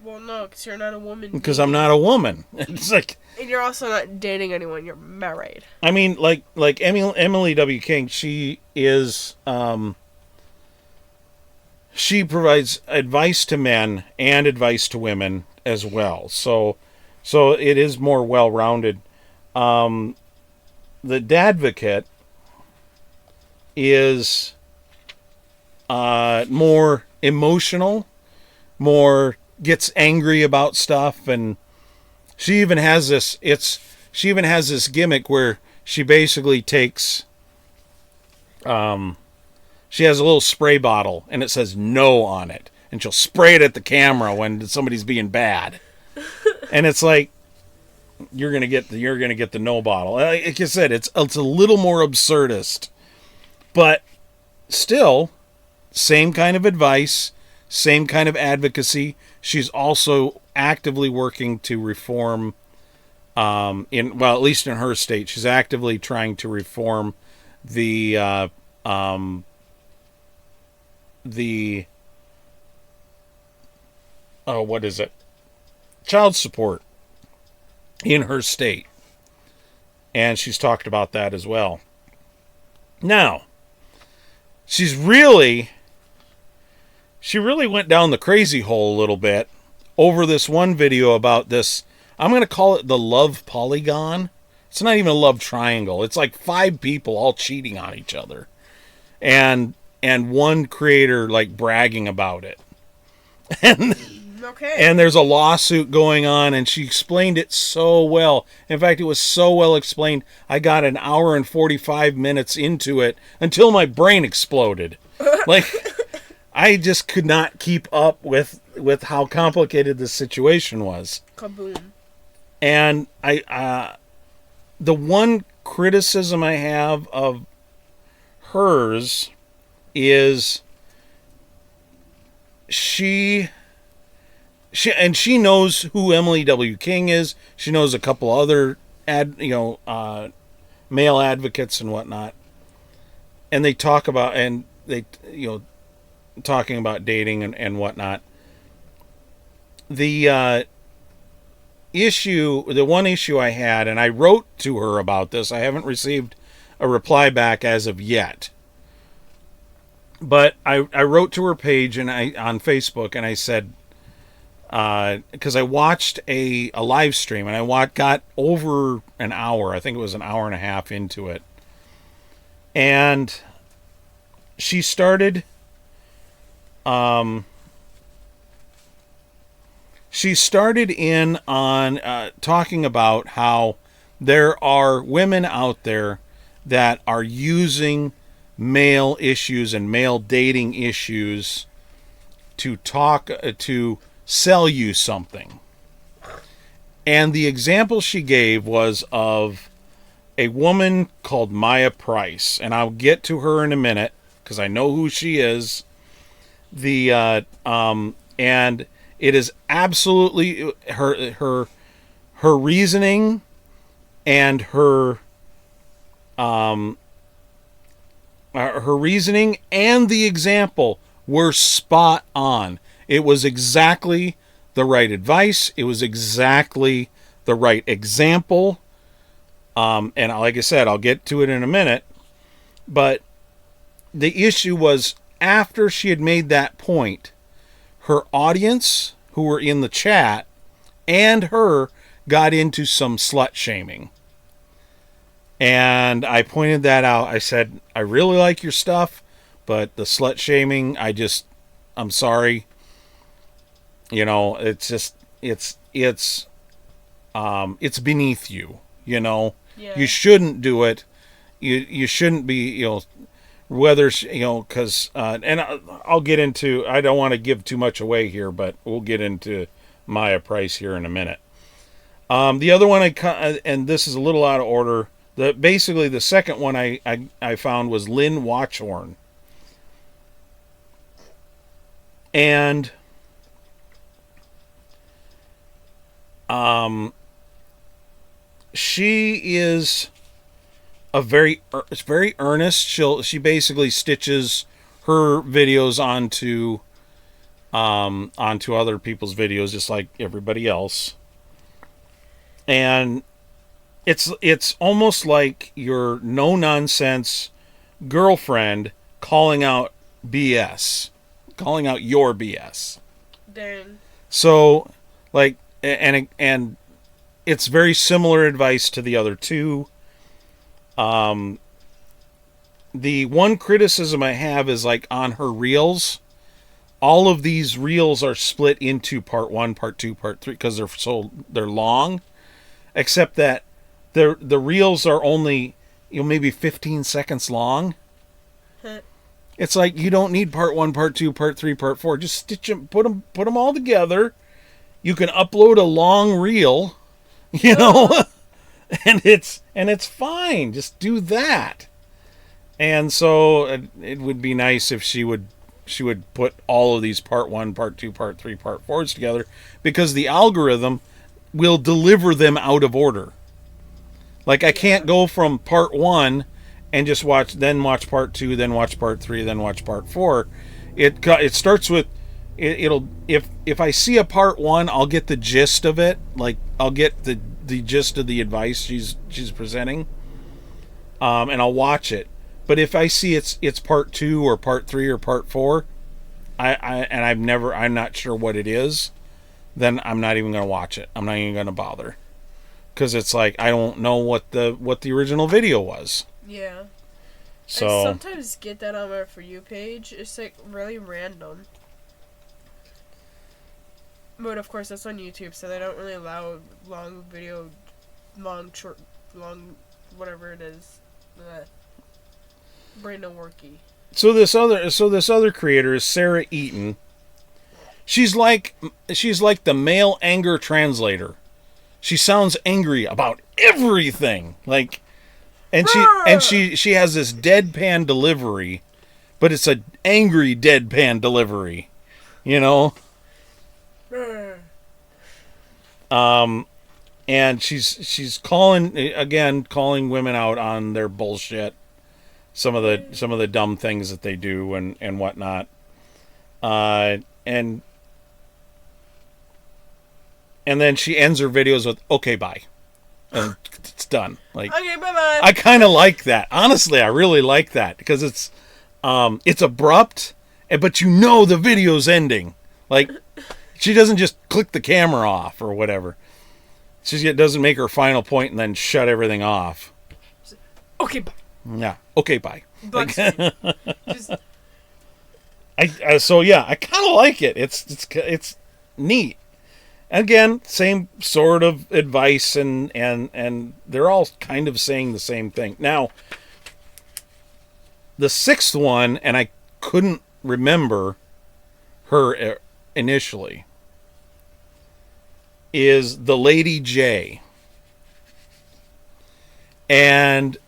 Well, no, because you're not a woman. Because I'm not a woman. It's like, and you're also not dating anyone. You're married. I mean, like Emily W. King, she is, she provides advice to men and advice to women as well. So it is more well-rounded. The Dadvocate is more emotional, more gets angry about stuff, and she even has this gimmick where she basically takes she has a little spray bottle and it says no on it, and she'll spray it at the camera when somebody's being bad. And it's like, you're gonna get the no bottle. Like I said, it's a little more absurdist, but still same kind of advice, same kind of advocacy. She's also actively working to reform, at least in her state, she's actively trying to reform the child support in her state. And she's talked about that as well. Now, she really went down the crazy hole a little bit over this one video about this. I'm going to call it the love polygon. It's not even a love triangle. It's like 5 people all cheating on each other. And one creator like bragging about it. Okay. And there's a lawsuit going on, and she explained it so well. In fact, it was so well explained, I got an hour and 45 minutes into it until my brain exploded. Like, I just could not keep up with how complicated the situation was. Kaboom. And the one criticism I have of hers is she knows who Emily W. King is. She knows a couple other male advocates and whatnot. And they talk about, and they, talking about dating and whatnot. The one issue I had, and I wrote to her about this. I haven't received a reply back as of yet. But I wrote to her page and on Facebook, and I said, because I watched a live stream, and I got over an hour. I think it was an hour and a half into it. And she started in on talking about how there are women out there that are using male issues and male dating issues to sell you something. And the example she gave was of a woman called Maya Price, and I'll get to her in a minute because I know who she is. And it is absolutely her reasoning and her reasoning and the example were spot on. It was exactly the right advice. It was exactly the right example. And like I said, I'll get to it in a minute. But the issue was, after she had made that point, her audience, who were in the chat, and her got into some slut shaming. And I pointed that out. I said, I really like your stuff, but the slut shaming, I'm sorry. It's beneath you, Yeah. You shouldn't do it. You shouldn't be, whether, because, and I'll get into, I don't want to give too much away here, but we'll get into Maya Price here in a minute. The other one and this is a little out of order. Basically the second one I found was Lynn Watchhorn. And she is very earnest. She basically stitches her videos onto other people's videos, just like everybody else. And it's almost like your no nonsense girlfriend calling out BS, calling out your BS. Dang. So, like, and it's very similar advice to the other two. The one criticism I have is, like, on her reels. All of these reels are split into part 1, part 2, part 3 because they're long. Except that the reels are only maybe 15 seconds long. It's like, you don't need part 1, part 2, part 3, part 4. Just stitch them, put them all together. You can upload a long reel, and it's fine. Just do that. And so it would be nice if she would put all of these part 1, part 2, part 3, part 4s together, because the algorithm will deliver them out of order. Like, I can't go from part 1 and just watch part 2, then watch part 3, then watch part 4. It starts with it'll if I see a part 1, I'll get the gist of it. Like, I'll get the gist of the advice she's presenting, and I'll watch it. But if I see it's part 2 or part 3 or part 4, I'm not sure what it is, then I'm not even going to watch it. I'm not even going to bother, because it's like, I don't know what the original video was. Yeah. So I sometimes get that on my For You page. It's like really random. But of course that's on YouTube, so they don't really allow long video, long, whatever it is. Brain no worky. this other creator is Sarah Eaton. She's like the male anger translator. She sounds angry about everything. Like, and she has this deadpan delivery, but it's a angry deadpan delivery, you know. And she's calling women out on their bullshit, some of the dumb things that they do and whatnot, and then she ends her videos with "Okay, bye," and it's done. Like, okay, bye. I kind of like that. Honestly, I really like that because it's abrupt, but the video's ending. Like, she doesn't just click the camera off or whatever. She doesn't make her final point and then shut everything off. Okay, bye. Yeah. Okay, bye. Bugs just... I kind of like it. It's neat. Again, same sort of advice and they're all kind of saying the same thing. Now, the sixth one, and I couldn't remember her initially, is the Lady J. And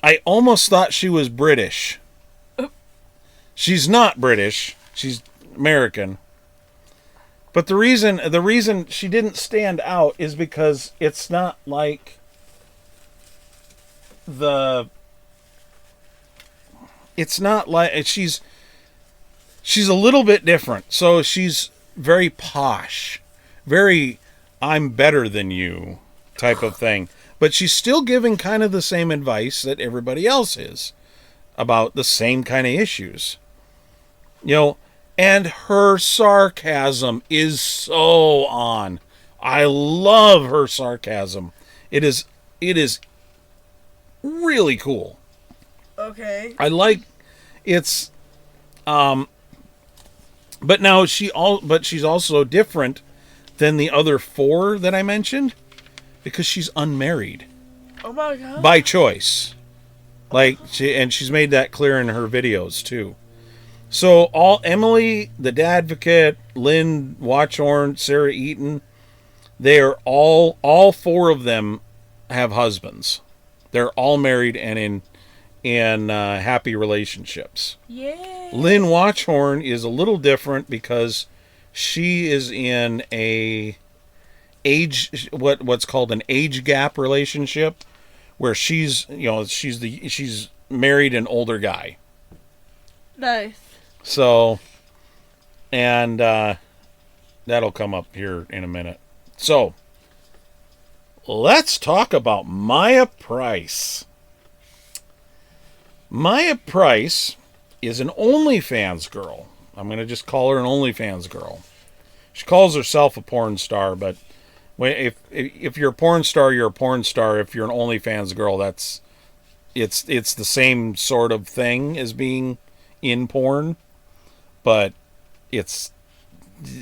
I almost thought she was British. She's not British. She's American. But the reason she didn't stand out is because it's not like she's a little bit different. So she's very posh, very I'm better than you type of thing. But she's still giving kind of the same advice that everybody else is about the same kind of issues. And her sarcasm is so on. I love her sarcasm. It is really cool. Okay. I like it's but now she's also different than the other four that I mentioned because she's unmarried. Oh my god. By choice. Like she's made that clear in her videos too. So all Emily, the Advocate, Lynn Watchorn, Sarah Eaton, they are all four of them have husbands. They're all married and in happy relationships. Yeah. Lynn Watchorn is a little different because she is in what's called an age gap relationship, where she's married an older guy. Nice. So, and that'll come up here in a minute. So, let's talk about Maya Price. Maya Price is an OnlyFans girl. I'm going to just call her an OnlyFans girl. She calls herself a porn star, but if you're a porn star, you're a porn star. If you're an OnlyFans girl, it's the same sort of thing as being in porn, but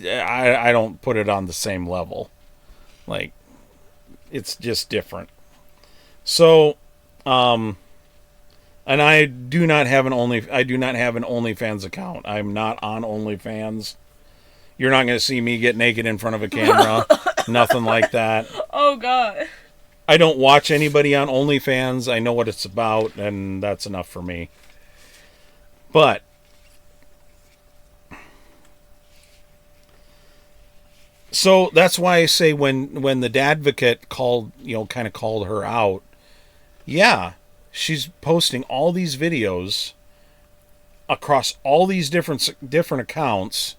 I don't put it on the same level. Like, it's just different. So, and I do not have an OnlyFans account. I'm not on OnlyFans. You're not going to see me get naked in front of a camera. Nothing like that. Oh god. I don't watch anybody on OnlyFans. I know what it's about, and that's enough for me. But so that's why I say when the Advocate called her out, yeah, she's posting all these videos across all these different accounts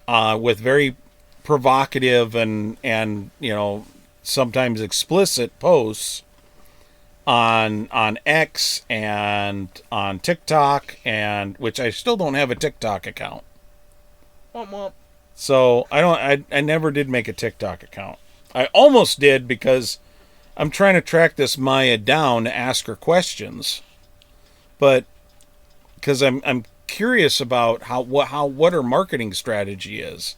with very provocative and sometimes explicit posts on X and on TikTok, and which I still don't have a TikTok account. Womp womp. So I never did make a TikTok account. I almost did because I'm trying to track this Maya down to ask her questions, but because I'm curious about what her marketing strategy is.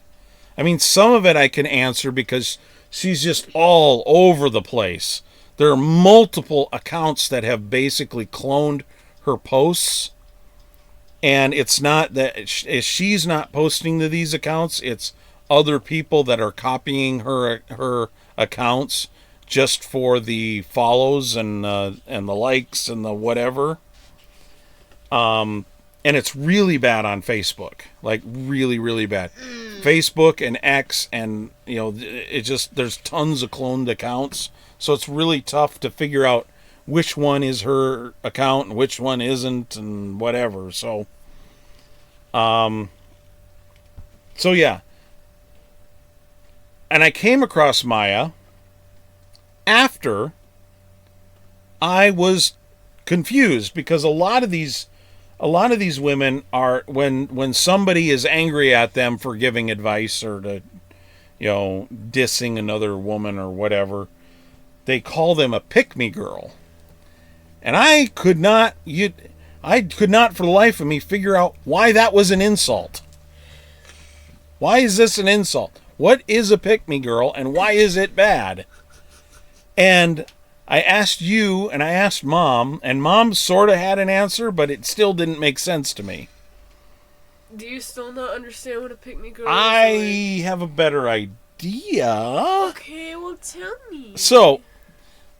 I mean, some of it I can answer because she's just all over the place. There are multiple accounts that have basically cloned her posts, and it's not that she's not posting to these accounts, it's other people that are copying her accounts just for the follows and the likes and the whatever. And it's really bad on Facebook, like really, really bad. Facebook and X, and it just, there's tons of cloned accounts, so it's really tough to figure out which one is her account and which one isn't, and whatever. So, yeah. And I came across Maya after I was confused, because a lot of these women are, when somebody is angry at them for giving advice or to dissing another woman or whatever, they call them a pick-me girl. And I could not for the life of me figure out why that was an insult. Why is this an insult? What is a pick-me girl, and why is it bad? And I asked you, and I asked Mom, and Mom sort of had an answer, but it still didn't make sense to me. Do you still not understand what a pick-me girl is? I have a better idea. Okay, well, tell me. So,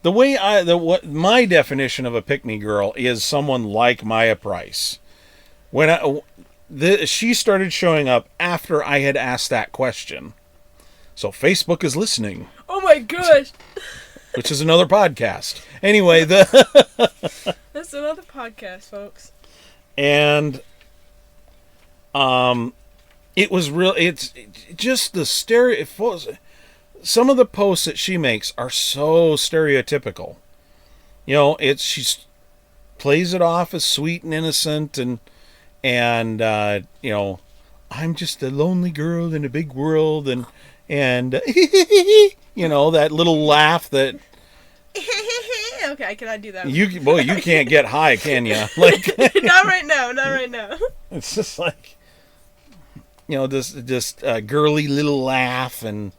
the way what my definition of a pick-me girl is someone like Maya Price. When she started showing up after I had asked that question. So Facebook is listening. Oh my gosh. Which is another podcast. Anyway, that's another podcast, folks. And it was real. It's just the some of the posts that she makes are so stereotypical. She plays it off as sweet and innocent, and I'm just a lonely girl in a big world, and that little laugh that. Okay, I cannot do that. You can't get high, can you? Like, not right now. It's just like, this girly little laugh, and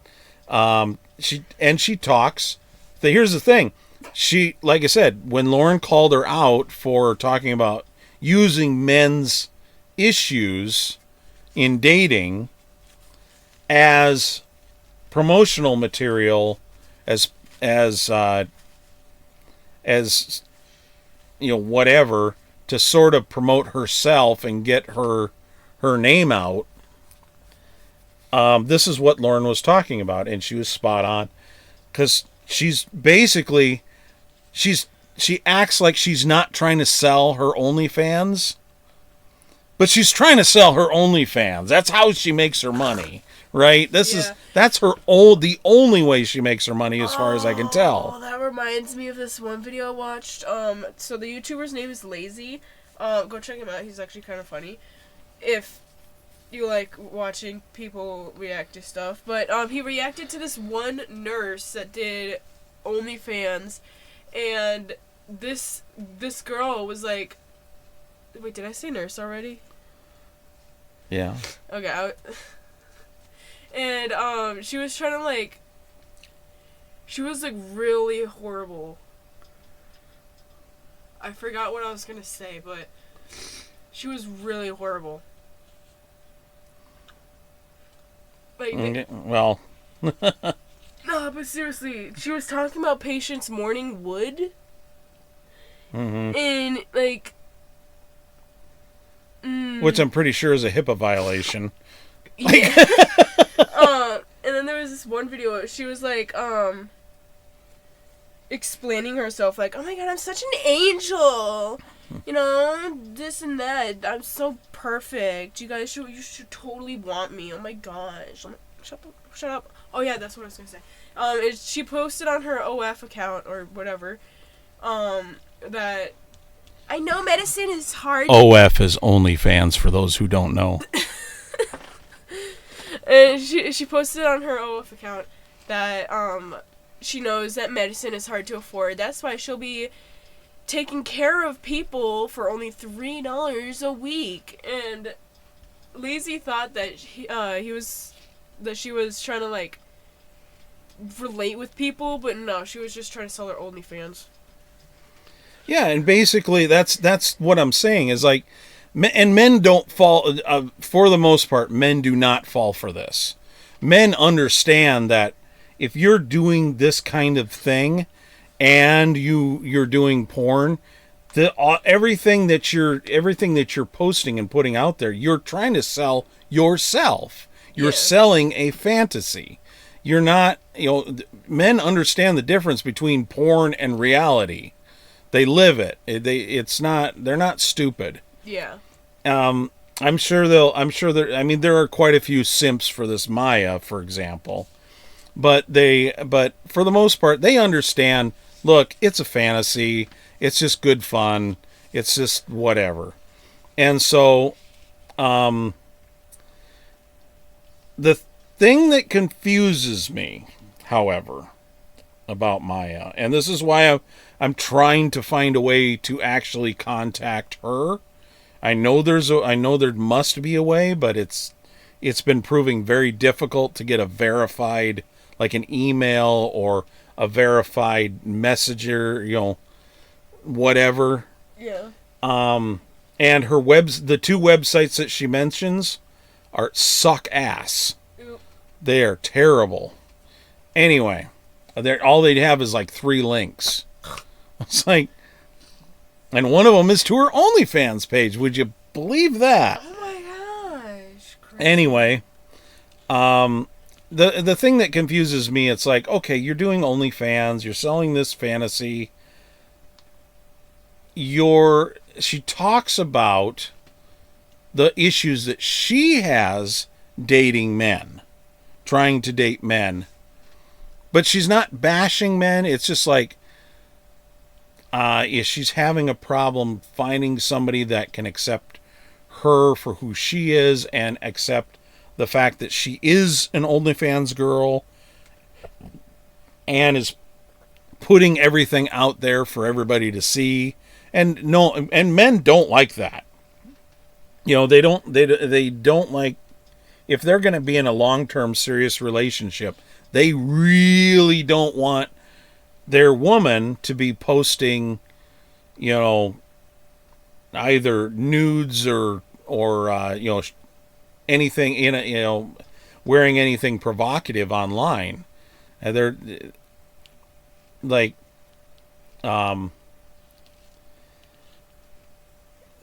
she talks. Here's the thing, she, like I said, when Lauren called her out for talking about using men's issues in dating as promotional material, as whatever, to sort of promote herself and get her name out. This is what Lauren was talking about, and she was spot on, because she's basically she acts like she's not trying to sell her OnlyFans, but she's trying to sell her OnlyFans. That's how she makes her money. Right? That's the only way she makes her money, as far as I can tell. Oh, that reminds me of this one video I watched. So the YouTuber's name is Lazy. Go check him out. He's actually kind of funny. If you like watching people react to stuff. But he reacted to this one nurse that did OnlyFans, and this girl was like, wait, did I say nurse already? Yeah. Okay, and she was trying to she was really horrible. I forgot what I was gonna say, but she was really horrible. Well. No, but seriously, she was talking about patients mourning wood. Mm-hmm. And which I'm pretty sure is a HIPAA violation. Yeah. And then there was this one video. She was explaining herself, oh my god, I'm such an angel. This and that. I'm so perfect. You guys you should totally want me. Oh my gosh. Shut up. Oh yeah, that's what I was gonna say. She posted on her OF account or whatever, that I know medicine is hard. OF is OnlyFans, for those who don't know. And she posted on her OF account that she knows that medicine is hard to afford. That's why she'll be taking care of people for only $3 a week. And Lazy thought that she was trying to relate with people, but no, she was just trying to sell her OnlyFans. Yeah, and basically that's what I'm saying is like, and men don't fall, for the most part, men do not fall for this. Men understand that if you're doing this kind of thing and you're doing porn, everything that you're posting and putting out there, you're trying to sell yourself. You're selling a fantasy. You're not, men understand the difference between porn and reality. They live it. They're not stupid. Yeah. I'm sure there are quite a few simps for this Maya, for example. But for the most part, they understand, look, it's a fantasy. It's just good fun. It's just whatever. And so, the thing that confuses me, however, about Maya, and this is why I'm trying to find a way to actually contact her. I know there must be a way, but it's been proving very difficult to get a verified, like an email or a verified messenger, whatever. Yeah. And the two websites that she mentions suck ass. Oop. They are terrible. Anyway, all they'd have is like 3 links. It's like, and one of them is to her OnlyFans page. Would you believe that? Oh my gosh. Crazy. Anyway, the thing that confuses me, it's like, okay, you're doing OnlyFans, you're selling this fantasy. She talks about the issues that she has dating men, trying to date men. But she's not bashing men. It's just like, she's having a problem finding somebody that can accept her for who she is and accept the fact that she is an OnlyFans girl and is putting everything out there for everybody to see. And men don't like that. They don't like, if they're going to be in a long-term serious relationship, they really don't want their woman to be posting, either nudes or anything wearing anything provocative online. And they're like,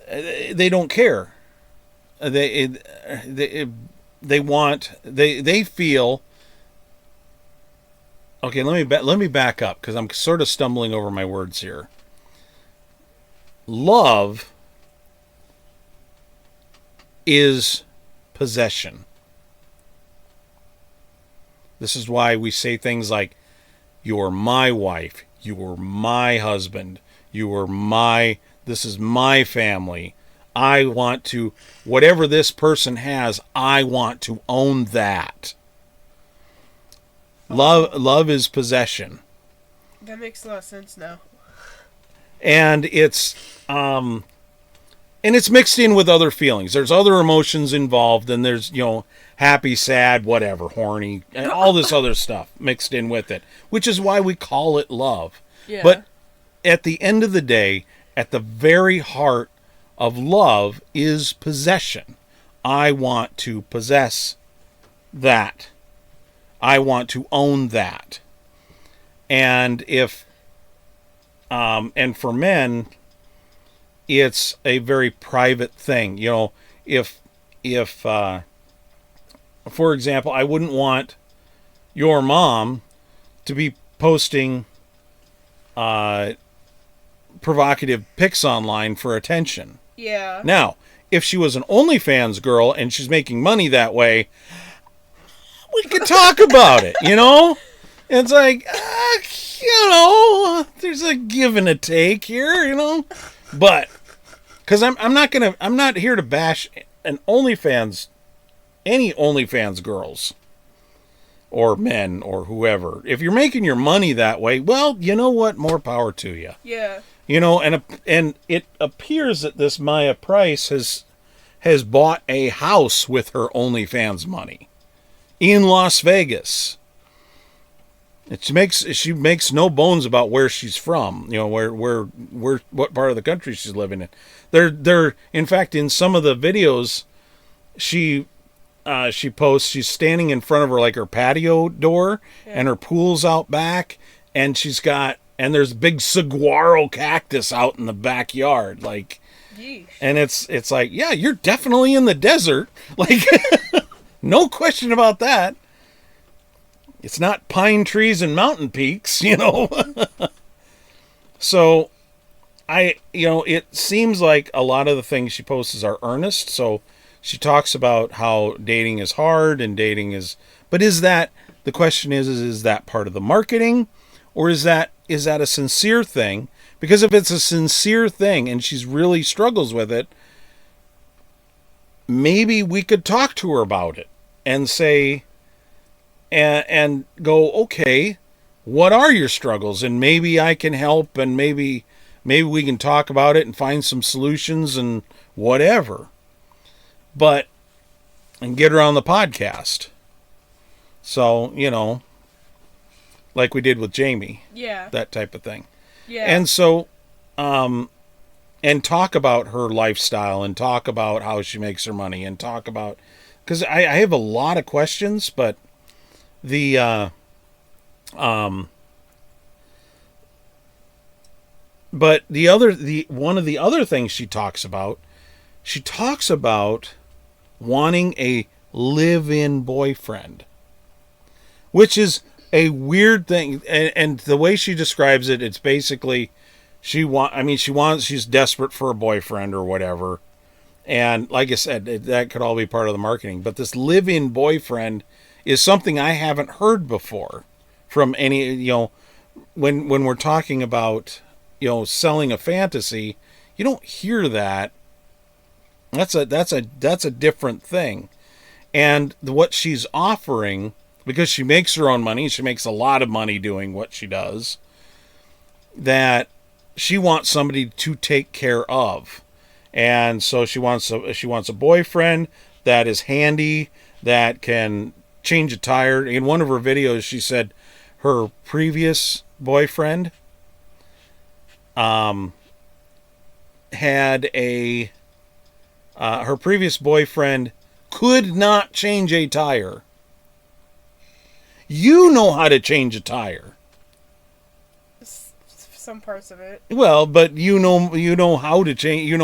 they don't care. They feel. Okay, let me back up because I'm sort of stumbling over my words here. Love is possession. This is why we say things like, "You're my wife," "You're my husband," "This is my family." I want to, whatever this person has, I want to own that. Love is possession. That makes a lot of sense now. And it's mixed in with other feelings. There's other emotions involved, and there's, happy, sad, whatever, horny, and all this other stuff mixed in with it, which is why we call it love. Yeah. But at the end of the day, at the very heart of love is possession. I want to possess that. I want to own that. And and for men, it's a very private thing. If for example, I wouldn't want your mom to be posting provocative pics online for attention. Yeah. Now, if she was an OnlyFans girl and she's making money that way, we could talk about it, It's like, there's a give and a take here, But, because I'm not here to bash any OnlyFans girls or men or whoever. If you're making your money that way, well, you know what? More power to you. Yeah. And it appears that this Maya Price has bought a house with her OnlyFans money in Las Vegas. She makes no bones about where she's from. You know, where what part of the country she's living in. They're in fact, in some of the videos she posts, she's standing in front of her patio door, and her pool's out back, and there's a big saguaro cactus out in the backyard, like. Yeesh. And it's like, yeah, you're definitely in the desert, like, no question about that. It's not pine trees and mountain peaks, you know. So, it seems like a lot of the things she posts are earnest. So, she talks about how dating is hard and but the question is that part of the marketing, or is that a sincere thing? Because if it's a sincere thing and she's really struggles with it, maybe we could talk to her about it and say, and go, okay, what are your struggles? And maybe I can help, and maybe we can talk about it and find some solutions and whatever. And get her on the podcast. So, like we did with Jamie. Yeah. That type of thing. Yeah. And so, and talk about her lifestyle, and talk about how she makes her money, and talk about, because I have a lot of questions, but but one of the other things she talks about wanting a live-in boyfriend, which is a weird thing, and the way she describes it, it's basically she's desperate for a boyfriend or whatever, and like I said, that could all be part of the marketing. But this live-in boyfriend is something I haven't heard before from any, when we're talking about, selling a fantasy, you don't hear that. That's a different thing. And what she's offering, because she makes her own money, she makes a lot of money doing what she does, that she wants somebody to take care of. And so she wants a boyfriend that is handy, that can change a tire. In one of her videos, she said her previous boyfriend her previous boyfriend could not change a tire. You know how to change a tire. Some parts of it. Well, but you know how to change. You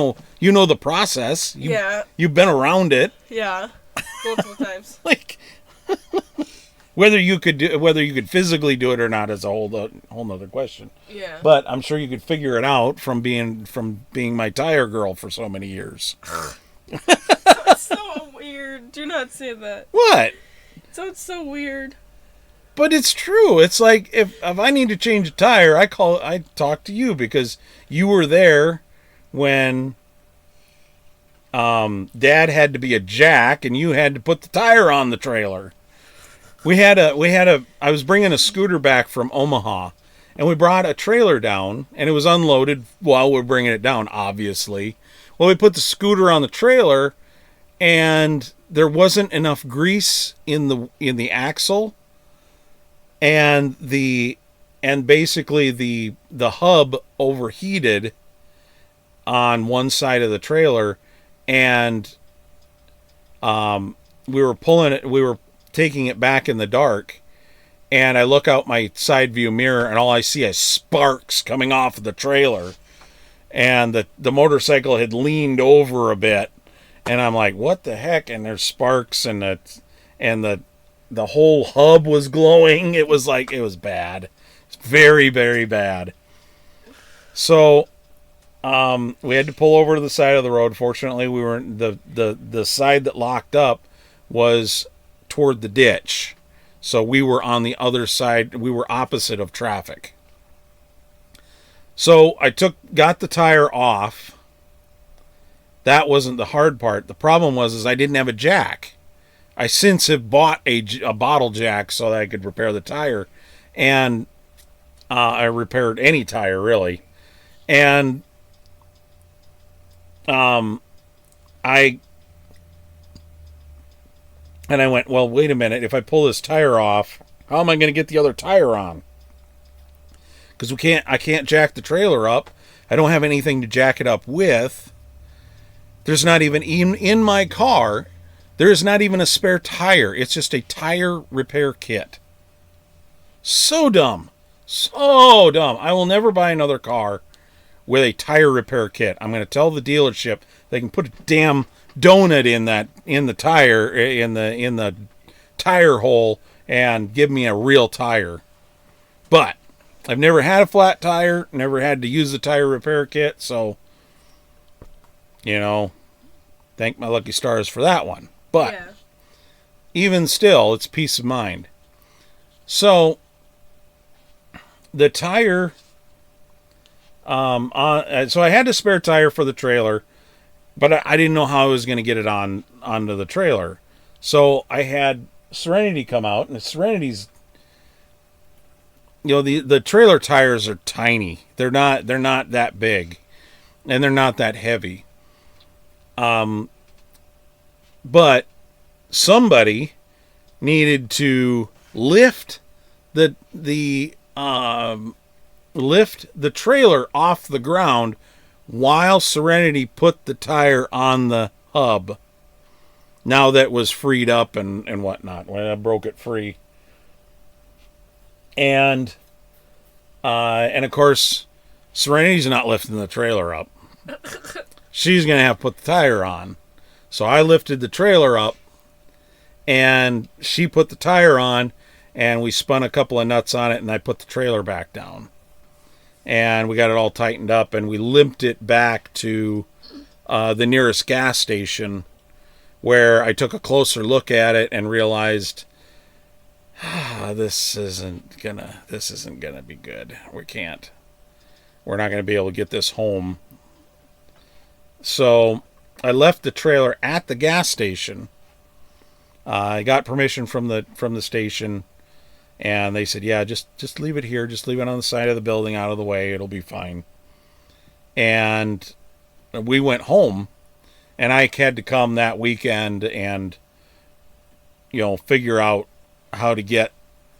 know the process. You've been around it. Yeah, multiple times. Like, whether you could physically do it or not is a whole nother question. Yeah. But I'm sure you could figure it out from being my tire girl for so many years. That's so weird. Do not say that. What? It's so weird. But it's true. It's like if I need to change a tire, I talk to you, because you were there when Dad had to be a jack and you had to put the tire on the trailer. I was bringing a scooter back from Omaha, and we brought a trailer down, and it was unloaded while we're bringing it down, obviously. Well, we put the scooter on the trailer, and there wasn't enough grease in the axle, and basically the hub overheated on one side of the trailer, and we were taking it back in the dark, and I look out my side view mirror, and all I see is sparks coming off of the trailer, and the motorcycle had leaned over a bit, and I'm like, what the heck? And there's sparks, and the whole hub was glowing. It was bad. It's very, very bad. So we had to pull over to the side of the road. Fortunately, we were the side that locked up was toward the ditch, so we were on the other side. We were opposite of traffic. So I got the tire off. That wasn't the hard part. The problem was I didn't have a jack. I since have bought a bottle jack so that I could repair the tire, and I repaired any tire really, and I went, well, wait a minute. If I pull this tire off, How am I going to get the other tire on? Because I can't jack the trailer up. I don't have anything to jack it up with. There's not even in my car, there is not even a spare tire. It's just a tire repair kit. So dumb. So dumb. I will never buy another car with a tire repair kit. I'm going to tell the dealership they can put a damn donut in the tire hole and give me a real tire. But I've never had a flat tire, never had to use the tire repair kit, so thank my lucky stars for that one. But yeah. Even still, it's peace of mind. So the tire so I had a spare tire for the trailer, but I didn't know how I was going to get it onto the trailer. So I had Serenity come out, and the Serenity's, the trailer tires are tiny. They're not that big, and they're not that heavy. But somebody needed to lift the trailer off the ground while Serenity put the tire on the hub. Now that was freed up and whatnot. When I broke it free. And of course, Serenity's not lifting the trailer up. She's going to have to put the tire on. So I lifted the trailer up, and she put the tire on, and we spun a couple of nuts on it, and I put the trailer back down. And we got it all tightened up, and we limped it back to the nearest gas station, where I took a closer look at it and realized, this isn't gonna be good. We're not gonna be able to get this home. So I left the trailer at the gas station. I got permission from the station, and they said, yeah, just leave it here. Just leave it on the side of the building, out of the way. It'll be fine. And we went home, and I had to come that weekend and figure out how to get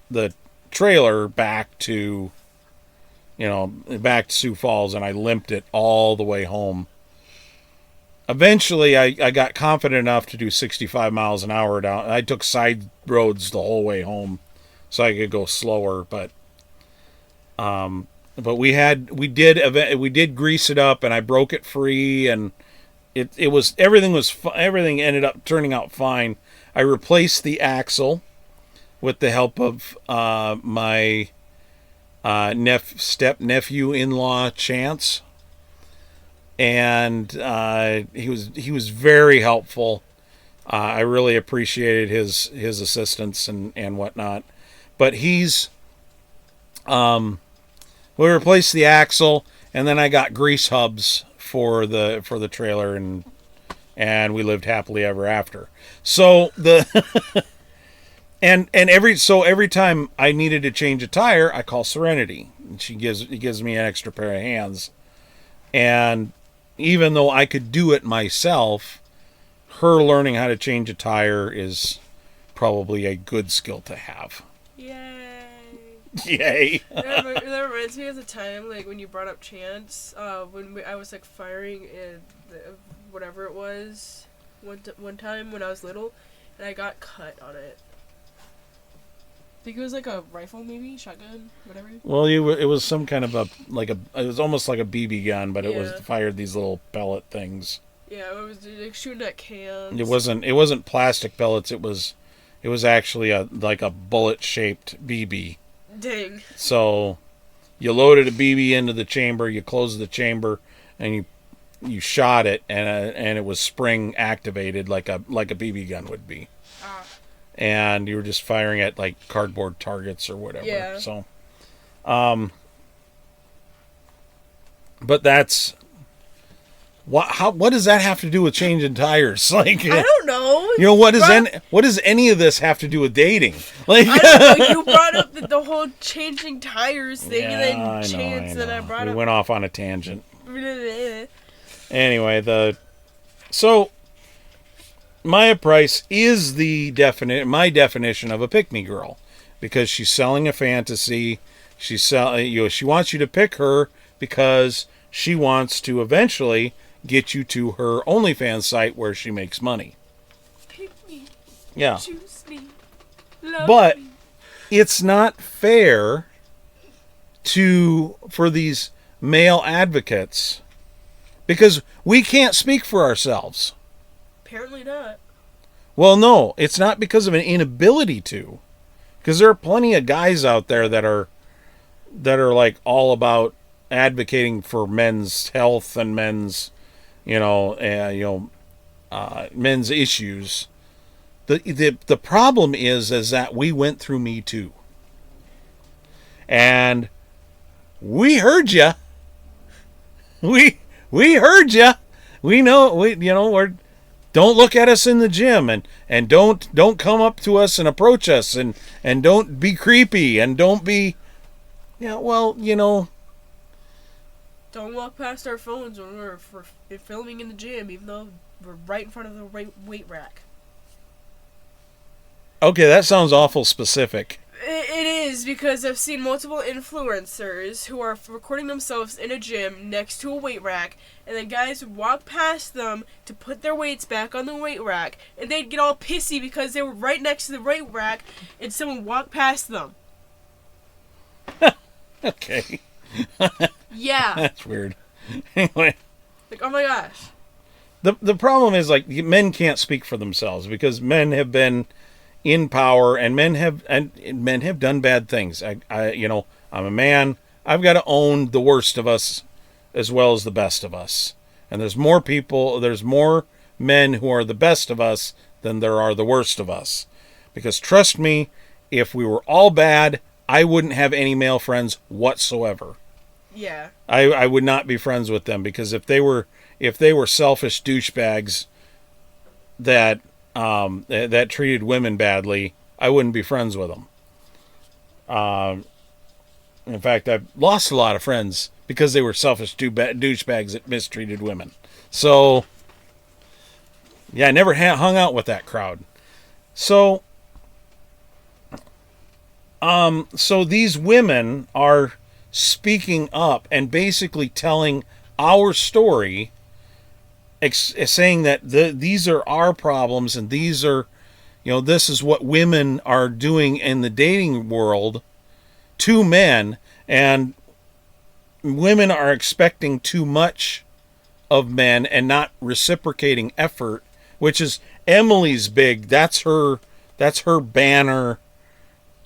the trailer back to Sioux Falls, and I limped it all the way home. Eventually, I got confident enough to do 65 miles an hour down. I took side roads the whole way home so I could go slower, but we did grease it up, and I broke it free, and everything ended up turning out fine. I replaced the axle with the help of my step-nephew-in-law Chance. And he was very helpful. I really appreciated his assistance and whatnot. But we replaced the axle, and then I got grease hubs for the trailer, and we lived happily ever after. So every time I needed to change a tire, I call Serenity, and he gives me an extra pair of hands. And even though I could do it myself, her learning how to change a tire is probably a good skill to have. Yay! Yay! That reminds me of the time, when you brought up Chance, when I was firing in whatever it was, one time when I was little, and I got cut on it. I think it was a rifle, maybe shotgun, whatever. Well, it was some kind of it was almost like a BB gun, but it fired these little pellet things. Yeah, it was shooting at cans. It wasn't plastic pellets. It was actually a bullet shaped BB. Dang. So you loaded a BB into the chamber, you closed the chamber, and you shot it, and it was spring activated like a BB gun would be. And you were just firing at cardboard targets or whatever. Yeah. So, but that's what does that have to do with changing tires? I don't know. What does any of this have to do with dating? I don't know. You brought up the whole changing tires thing, Yeah, and then I Chance, know. and I brought we up. went off on a tangent. Anyway, so my price is my definition of a pick-me girl, because she's selling a fantasy. She wants you to pick her because she wants to eventually get you to her OnlyFans site where she makes money. Pick me. Yeah. Choose me. Love But me. it's not fair for these male advocates because we can't speak for ourselves. Apparently not. Well, no, it's not because of an inability to. Because there are plenty of guys out there that are like all about advocating for men's health and men's, men's issues. The problem is that we went through Me Too, and we heard you. We heard you. We know we're. Don't look at us in the gym, and don't come up to us and approach us, and don't be creepy, and don't be. Yeah, well, Don't walk past our phones when we're filming in the gym, even though we're right in front of the weight rack. Okay, that sounds awful specific. It is, because I've seen multiple influencers who are recording themselves in a gym next to a weight rack, and then guys would walk past them to put their weights back on the weight rack, and they'd get all pissy because they were right next to the weight rack, and someone walked past them. Okay. Yeah. That's weird. Anyway. Like, oh my gosh. The problem is, like, men can't speak for themselves because men have been in power, and men have done bad things. I'm a man. I've got to own the worst of us as well as the best of us. And there's more men who are the best of us than there are the worst of us. Because trust me, if we were all bad, I wouldn't have any male friends whatsoever. Yeah. I would not be friends with them, because if they were selfish douchebags that treated women badly, I wouldn't be friends with them. In fact, I've lost a lot of friends because they were selfish douchebags that mistreated women. So, yeah, I never hung out with that crowd. So these women are speaking up and basically telling our story, saying that these are our problems, and these are, this is what women are doing in the dating world to men, and women are expecting too much of men and not reciprocating effort, which is Emily's that's her banner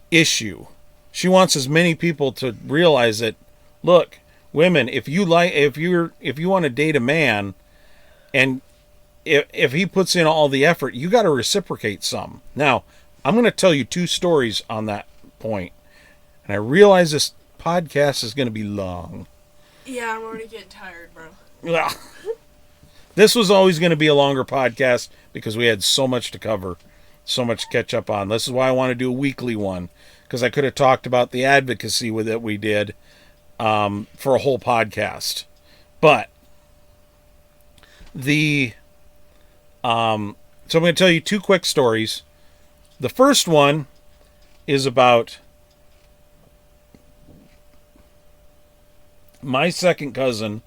issue. She wants as many people to realize that, look, women, if you want to date a man, and if he puts in all the effort, you got to reciprocate some. Now, I'm going to tell you 2 stories on that point. And I realize this podcast is going to be long. Yeah, I'm already getting tired, bro. Well, this was always going to be a longer podcast because we had so much to cover, so much to catch up on. This is why I want to do a weekly one, because I could have talked about the advocacy that we did for a whole podcast. But so I'm going to tell you 2 quick stories. The first one is about my second cousin,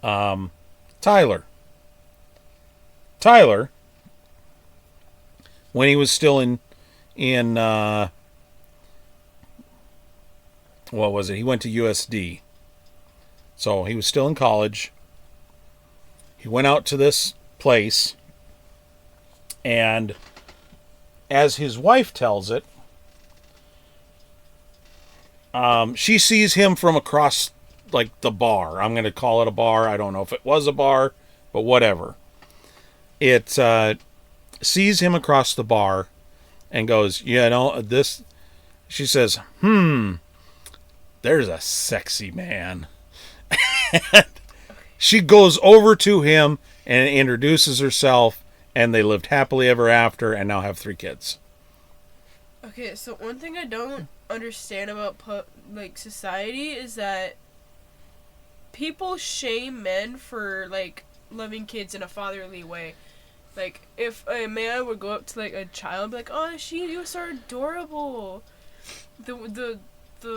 Tyler. Tyler, when he was still in what was it? He went to USD. So he was still in college. He went out to this place, and as his wife tells it, she sees him from across, like, the bar. I'm going to call it a bar. I don't know if it was a bar, but whatever. It sees him across the bar and goes, she says, there's a sexy man. She goes over to him and introduces herself, and they lived happily ever after and now have 3 kids. Okay, so one thing I don't understand about society is that people shame men for, like, loving kids in a fatherly way. Like, if a man would go up to, like, a child and be like, oh, you're so adorable. The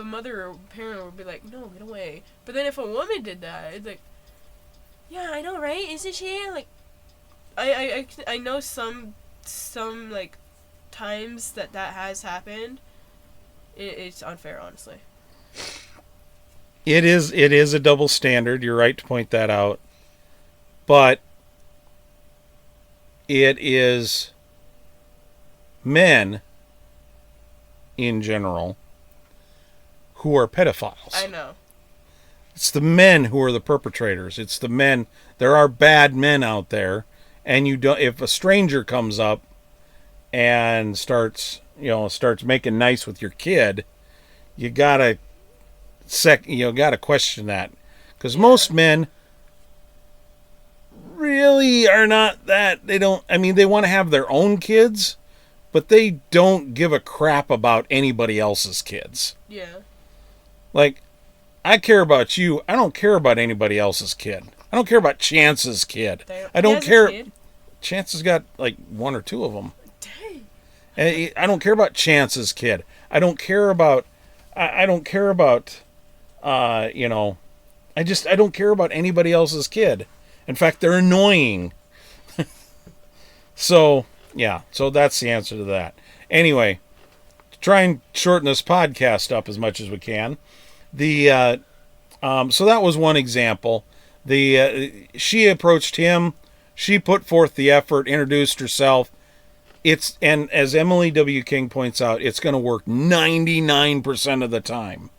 mother or parent would be like, no, get away. But then if a woman did that, it's like, yeah, I know, right? Isn't she? Like, I know some, like, times that has happened. It's unfair, honestly. It is a double standard. You're right to point that out. But it is men in general who are pedophiles. I know. It's the men who are the perpetrators. It's the men. There are bad men out there, and you don't. If a stranger comes up and starts making nice with your kid, you gotta question that, because most men really are not that. They don't. I mean, they want to have their own kids, but they don't give a crap about anybody else's kids. Yeah. Like, I care about you. I don't care about anybody else's kid. I don't care about Chance's kid. I don't care. Chance has got like one or two of them. Dang. And I don't care about Chance's kid. I don't care about. I don't care about. I don't care about anybody else's kid. In fact, they're annoying. So that's the answer to that. Anyway, to try and shorten this podcast up as much as we can. So that was one example. She approached him. She put forth the effort, introduced herself. And as Emily W. King points out, it's going to work 99% of the time.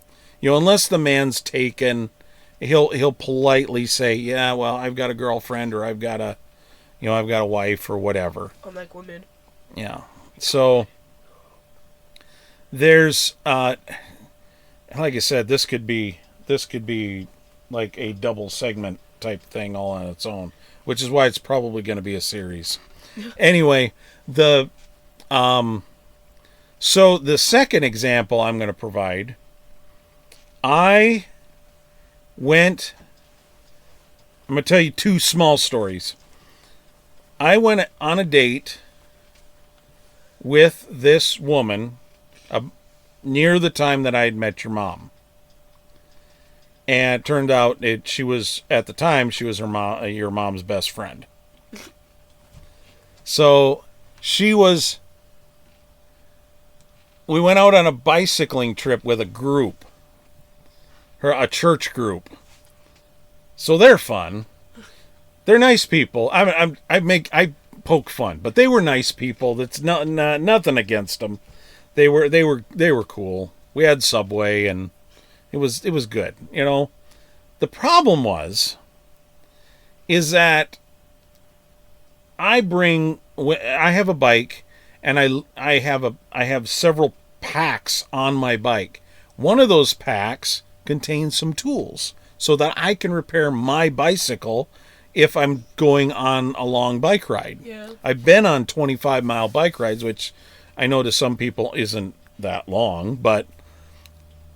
Unless the man's taken, he'll politely say, yeah, well, I've got a girlfriend, or I've got a wife, or whatever. Unlike women. Yeah. So there's, like I said, this could be like a double segment type thing all on its own, which is why it's probably going to be a series. Anyway, so the second example I'm going to provide, I'm going to tell you two small stories. I went on a date with this woman near the time that I had met your mom. And it turned out she was your mom's best friend. So we went out on a bicycling trip with a group, a church group. So they're fun. They're nice people. I poke fun, but they were nice people. That's nothing against them. They were cool. We had Subway, and it was good. The problem is that I have a bike, and I have several packs on my bike. One of those packs contains some tools so that I can repair my bicycle if I'm going on a long bike ride. Yeah. I've been on 25-mile bike rides, which I know to some people isn't that long, but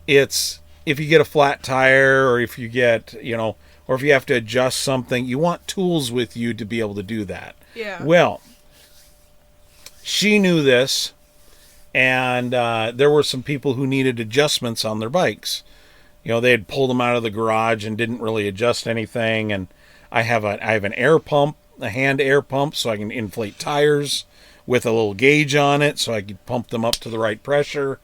it's, if you get a flat tire, or if you get, or if you have to adjust something, you want tools with you to be able to do that. Yeah. Well, she knew this, and there were some people who needed adjustments on their bikes. They had pulled them out of the garage and didn't really adjust anything, and I have an air pump, a hand air pump, so I can inflate tires with a little gauge on it, so I could pump them up to the right pressure.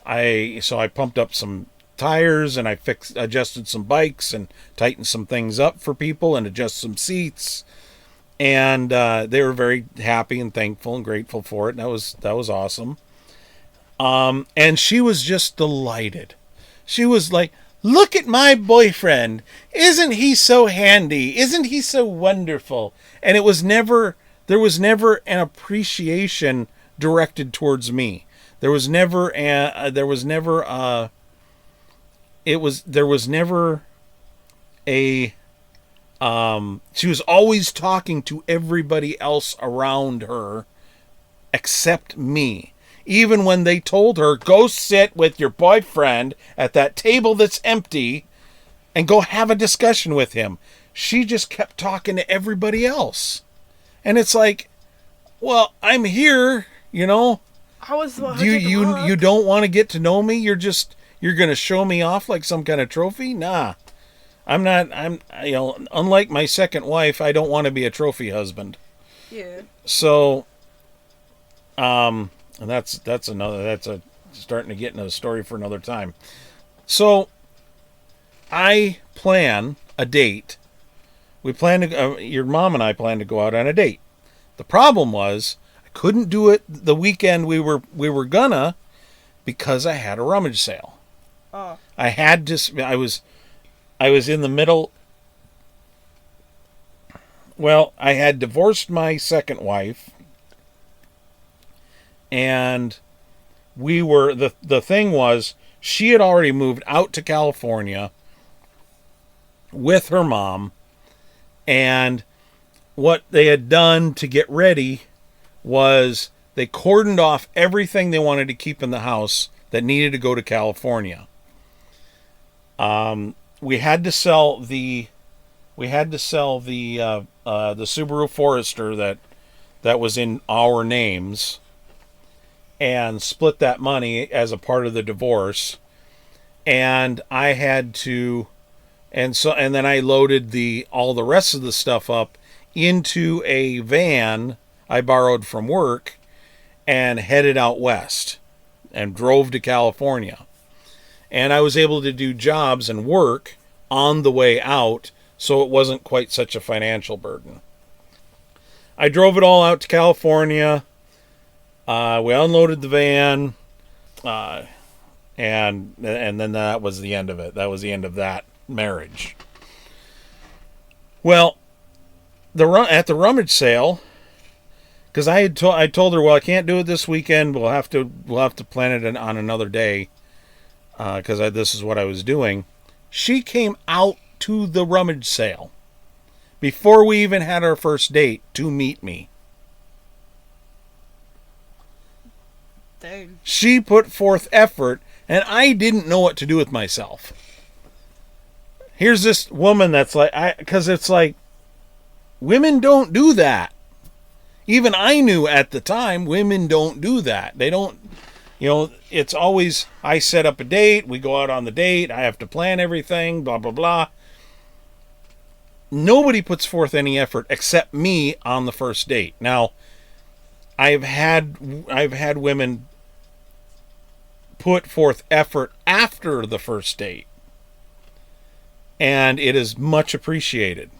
So I pumped up some tires, and I adjusted some bikes and tightened some things up for people and adjust some seats. And they were very happy and thankful and grateful for it. And that was awesome. And she was just delighted. She was like, "Look at my boyfriend. Isn't he so handy? Isn't he so wonderful?" And there was never an appreciation directed towards me. There was never a she was always talking to everybody else around her except me. Even when they told her, go sit with your boyfriend at that table that's empty and go have a discussion with him, she just kept talking to everybody else. And it's like, Well, I'm here, you know. I was the one who You took a you look. you don't want to get to know me. You're gonna show me off like some kind of trophy. Nah, I'm not. I'm unlike my second wife, I don't want to be a trophy husband. Yeah. So, and that's another. That's a starting to get into a story for another time. So, I plan a date. We plan to. Your mom and I plan to go out on a date. The problem was I couldn't do it the weekend we were gonna because I had a rummage sale. Oh. I had to. I was in the middle. Well, I had divorced my second wife, and the thing was she had already moved out to California with her mom, and what they had done to get ready was they cordoned off everything they wanted to keep in the house that needed to go to California. We had to sell the Subaru Forester that was in our names and split that money as a part of the divorce. And I had to, and then I loaded all the rest of the stuff up into a van I borrowed from work and headed out west and drove to California. And I was able to do jobs and work on the way out, so it wasn't quite such a financial burden. I drove it all out to California. We unloaded the van, and then that was the end of it. That was the end of that marriage. Well, at the rummage sale, because I told her, well, I can't do it this weekend. We'll have to plan it on another day, because this is what I was doing. She came out to the rummage sale before we even had our first date to meet me. Dang. She put forth effort, and I didn't know what to do with myself. Here's this woman that's like, because it's like, women don't do that. Even I knew at the time, women don't do that. They don't, it's always, I set up a date, we go out on the date, I have to plan everything, blah, blah, blah. Nobody puts forth any effort except me on the first date. Now, I've had women put forth effort after the first date, and it is much appreciated.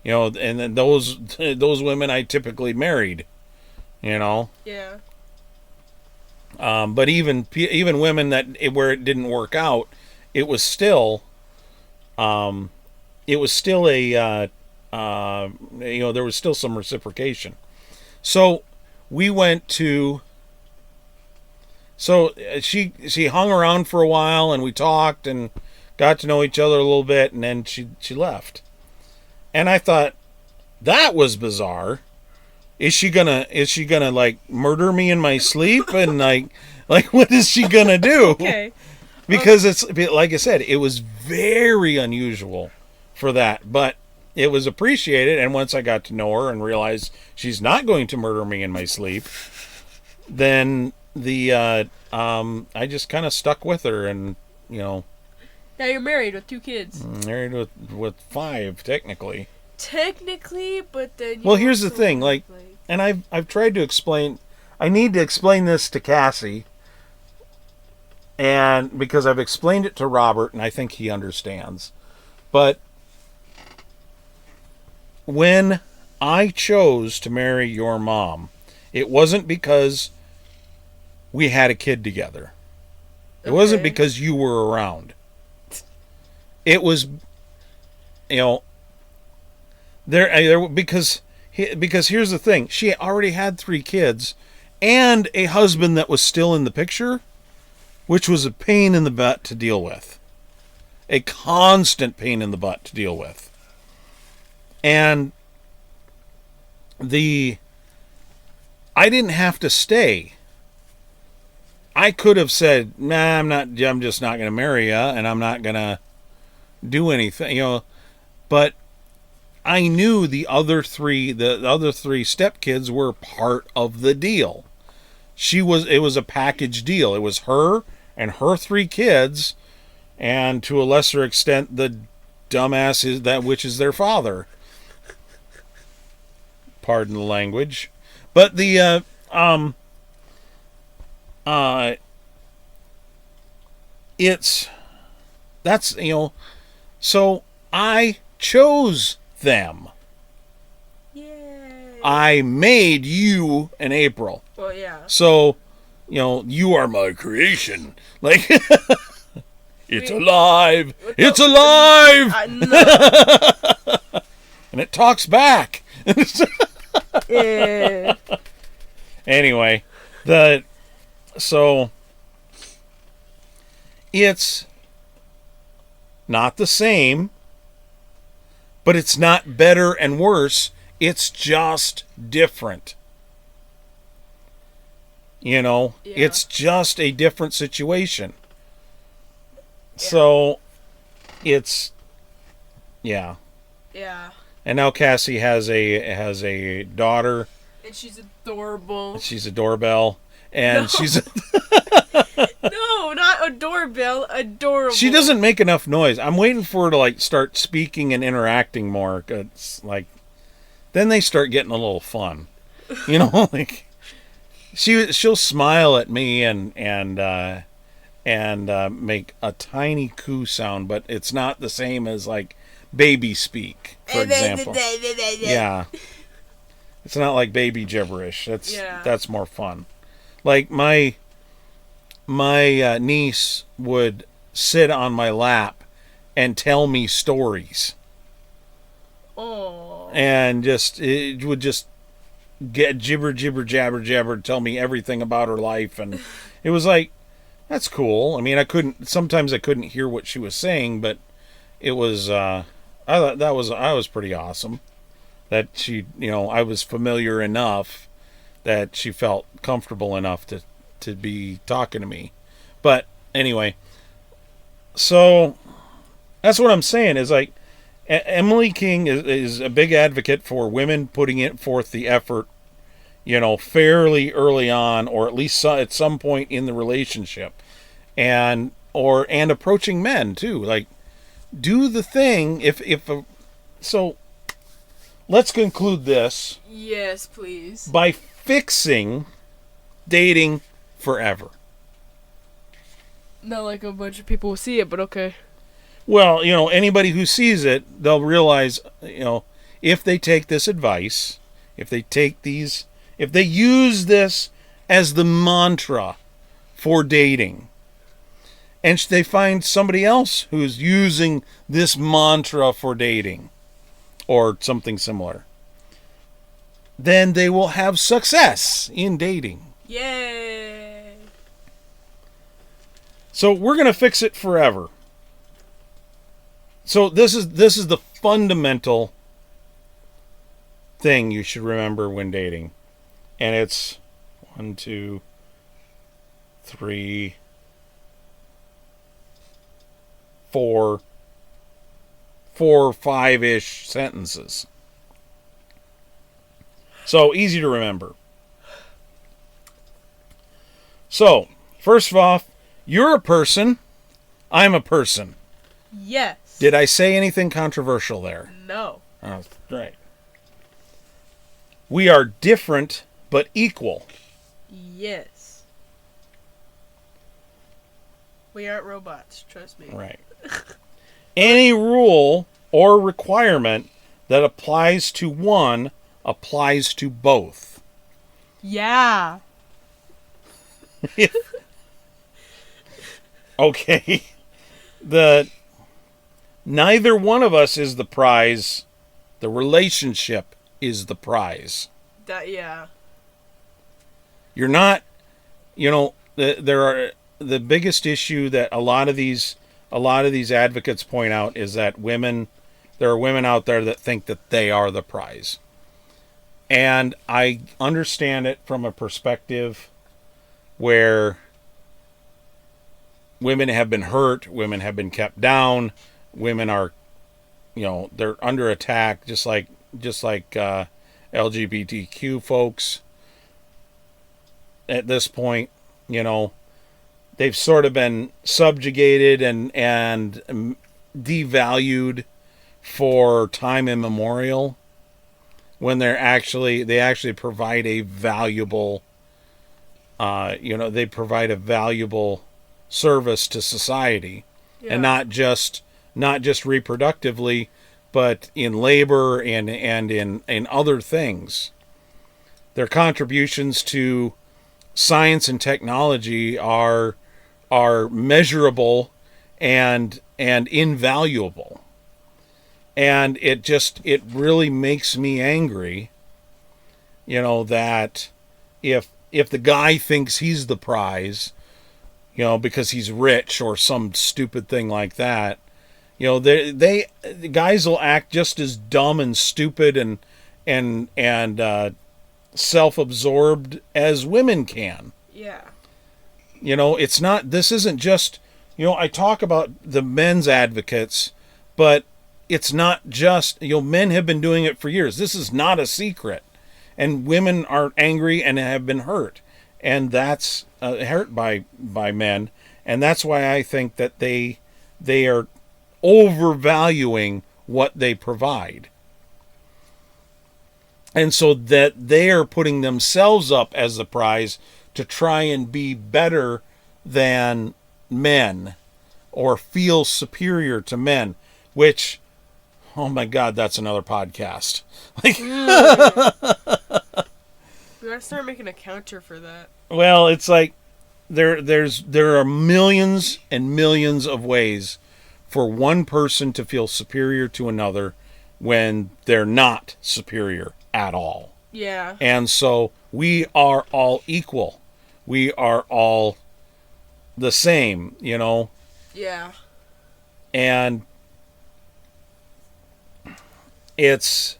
And then those women I typically married. Yeah. But even women where it didn't work out, it was still a there was still some reciprocation. So we went to. So she hung around for a while, and we talked and got to know each other a little bit, and then she left. And I thought, that was bizarre. Is she gonna like murder me in my sleep? And like what is she gonna do? Okay. Because it's like I said, it was very unusual for that, but it was appreciated. And once I got to know her and realized she's not going to murder me in my sleep, then I just kind of stuck with her, and Now you're married with 2 kids. Married with 5 technically. Technically, but then. Well, here's the thing, and I've tried to explain. I need to explain this to Cassie, and because I've explained it to Robert, and I think he understands. But when I chose to marry your mom, it wasn't because we had a kid together. It wasn't because you were around. It was, because here's the thing. She already had 3 kids and a husband that was still in the picture, which was a pain in the butt to deal with. A constant pain in the butt to deal with. And I didn't have to stay. I could have said, nah, I'm just not going to marry you, and I'm not going to do anything, but I knew the other three stepkids were part of the deal. It was a package deal. It was her and her 3 kids, and to a lesser extent the dumbass which is their father. Pardon the language. But that's, so I chose them. Yay. I made you and April. Well, yeah. So, you are my creation. Like, it's alive. It's alive. No. And it talks back. Yeah. Anyway, so it's not the same, but it's not better and worse. It's just different. Yeah. It's just a different situation. Yeah. So it's, yeah. Yeah. And now Cassie has a daughter. And she's adorable. She's a doorbell. And she's No, not a doorbell, adorable. She doesn't make enough noise. I'm waiting for her to like start speaking and interacting more. It's like, then they start getting a little fun. Like she'll smile at me and make a tiny coo sound, but it's not the same as like baby speak, for example. Yeah. It's not like baby gibberish. That's more fun. Like my niece would sit on my lap and tell me stories. Oh. And it would just get jabber, tell me everything about her life, and it was like, that's cool. I mean, sometimes I couldn't hear what she was saying, but it was I thought I was pretty awesome that she, I was familiar enough that she felt comfortable enough to be talking to me. But anyway, so that's what I'm saying is like, Emily King is a big advocate for women putting forth the effort, fairly early on, or at least at some point in the relationship, and approaching men too. Like, do the thing. So let's conclude this. Yes, please. By fixing dating forever. Not like a bunch of people will see it, but okay. Well, anybody who sees it, they'll realize, if they take this advice, if they use this as the mantra for dating, and they find somebody else who's using this mantra for dating, or something similar, then they will have success in dating. Yay! So we're going to fix it forever. So this is the fundamental thing you should remember when dating. And it's 1, 2, 3, 4, 5-ish sentences. So easy to remember. So, first of all, you're a person, I'm a person. Yes. Did I say anything controversial there? No. Oh, right. We are different but equal. Yes. We aren't robots, trust me. Right. Any rule or requirement that applies to one applies to both. Yeah. Okay. Neither one of us is the prize. The relationship is the prize. Yeah. You're not, the biggest issue that a lot of these advocates point out is that there are women out there that think that they are the prize. And I understand it from a perspective where women have been hurt, women have been kept down, women are they're under attack, just like LGBTQ folks at this point. They've sort of been subjugated and devalued for time immemorial, when they actually provide a valuable they provide a valuable service to society. Yeah. And not just reproductively, but in labor and in other things. Their contributions to science and technology are measurable and invaluable. And it really makes me angry, that if the guy thinks he's the prize, because he's rich or some stupid thing like that, the guys will act just as dumb and stupid and self-absorbed as women can. Yeah. It's not. This isn't just. I talk about the men's advocates, but it's not just. Men have been doing it for years. This is not a secret, and women are angry and have been hurt, and that's hurt by men, and that's why I think that they are overvaluing what they provide. And so that they are putting themselves up as the prize to try and be better than men or feel superior to men, which, oh my God, that's another podcast. We gotta start making a counter for that. Well, it's like there are millions and millions of ways for one person to feel superior to another when they're not superior at all. Yeah. And so we are all equal. We are all the same, Yeah. And it's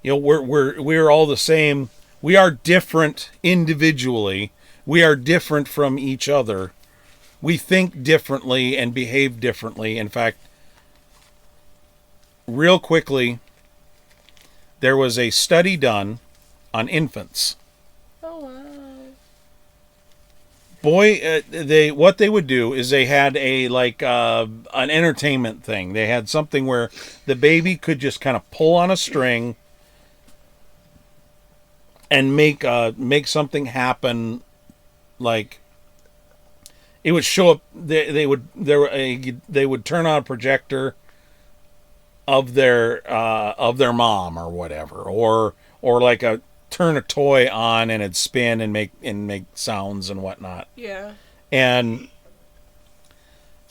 we're all the same. We are different individually. We are different from each other. We think differently and behave differently. In fact, real quickly, there was a study done on infants. Oh wow. What they would do is they had an entertainment thing. They had something where the baby could just kind of pull on a string and make something happen. Like, it would show up. They would turn on a projector of their mom or whatever, or like turn a toy on and it'd spin and make sounds and whatnot. Yeah. And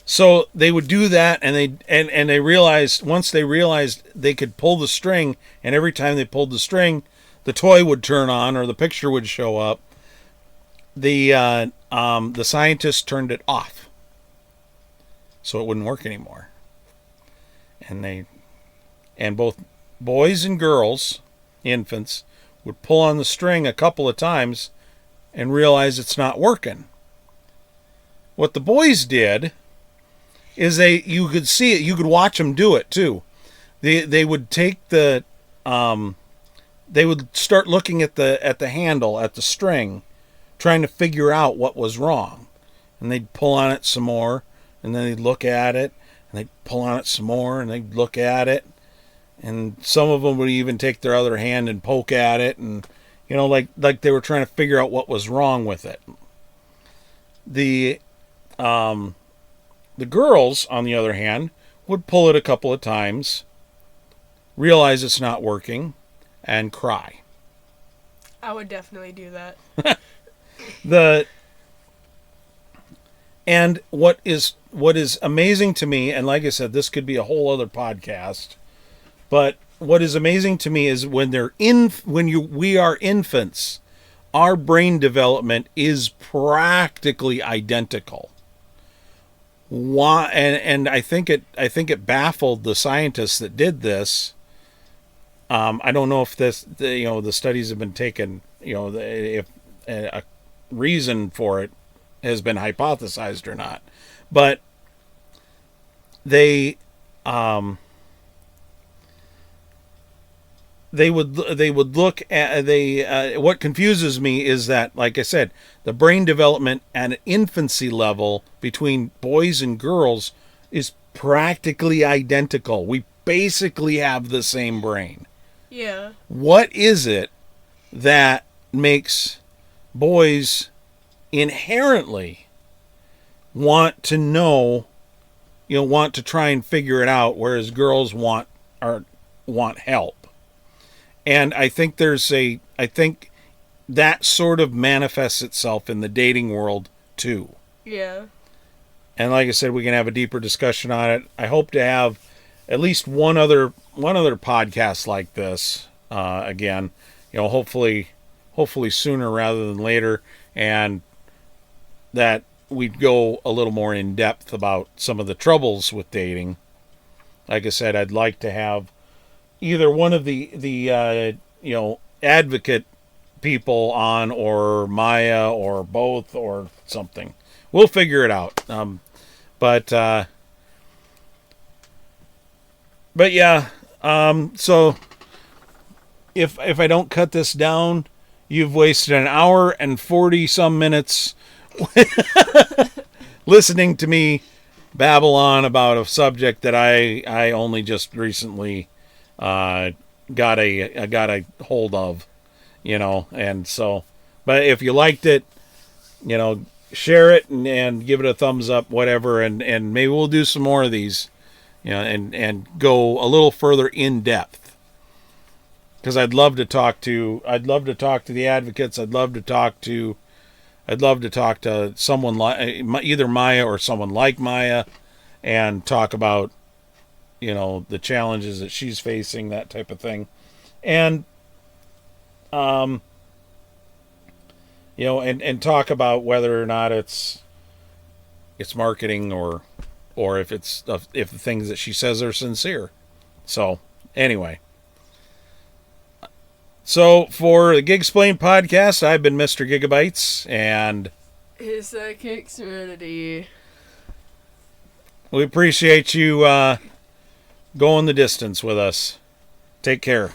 so they would do that, and they realized, once they realized they could pull the string, and every time they pulled the string, the toy would turn on or the picture would show up. The scientists turned it off, so it wouldn't work anymore. And both boys and girls, infants, would pull on the string a couple of times and realize it's not working. What the boys did is you could see it, you could watch them do it too. They would take they would start looking at the handle, at the string, trying to figure out what was wrong. And they'd pull on it some more, and then they'd look at it, and they'd pull on it some more, and they'd look at it. And some of them would even take their other hand and poke at it, and like they were trying to figure out what was wrong with it. The girls, on the other hand, would pull it a couple of times, realize it's not working, and cry. I would definitely do that. And what is amazing to me, and like I said, this could be a whole other podcast, but what is amazing to me is when we are infants, our brain development is practically identical. Why? And I think it baffled the scientists that did this. I don't know if the studies have been taken, if a reason for it has been hypothesized or not, but they they would look at what confuses me is that, like I said, the brain development at an infancy level between boys and girls is practically identical. We basically have the same brain. Yeah. What is it that makes boys inherently want to know, want to try and figure it out, whereas girls want help? And I think that sort of manifests itself in the dating world too. Yeah. And like I said, we can have a deeper discussion on it. I hope to have at least one other podcast like this again. Hopefully sooner rather than later, and that we'd go a little more in depth about some of the troubles with dating. Like I said, I'd like to have either one of the advocate people on, or Maya, or both, or something. We'll figure it out. But yeah. So if I don't cut this down, you've wasted an hour and 40 some minutes listening to me babble on about a subject that I only just recently got a hold of, and so, but if you liked it, share it and give it a thumbs up, whatever, and maybe we'll do some more of these, and go a little further in depth. Because I'd love to talk to the advocates. I'd love to talk to someone like either Maya or someone like Maya, and talk about the challenges that she's facing, that type of thing, and and talk about whether or not it's marketing, or if the things that she says are sincere. So anyway. So, for the Gig Explained podcast, I've been Mr. Gigabytes, and His Sidekick Serenity. we appreciate you going the distance with us. Take care.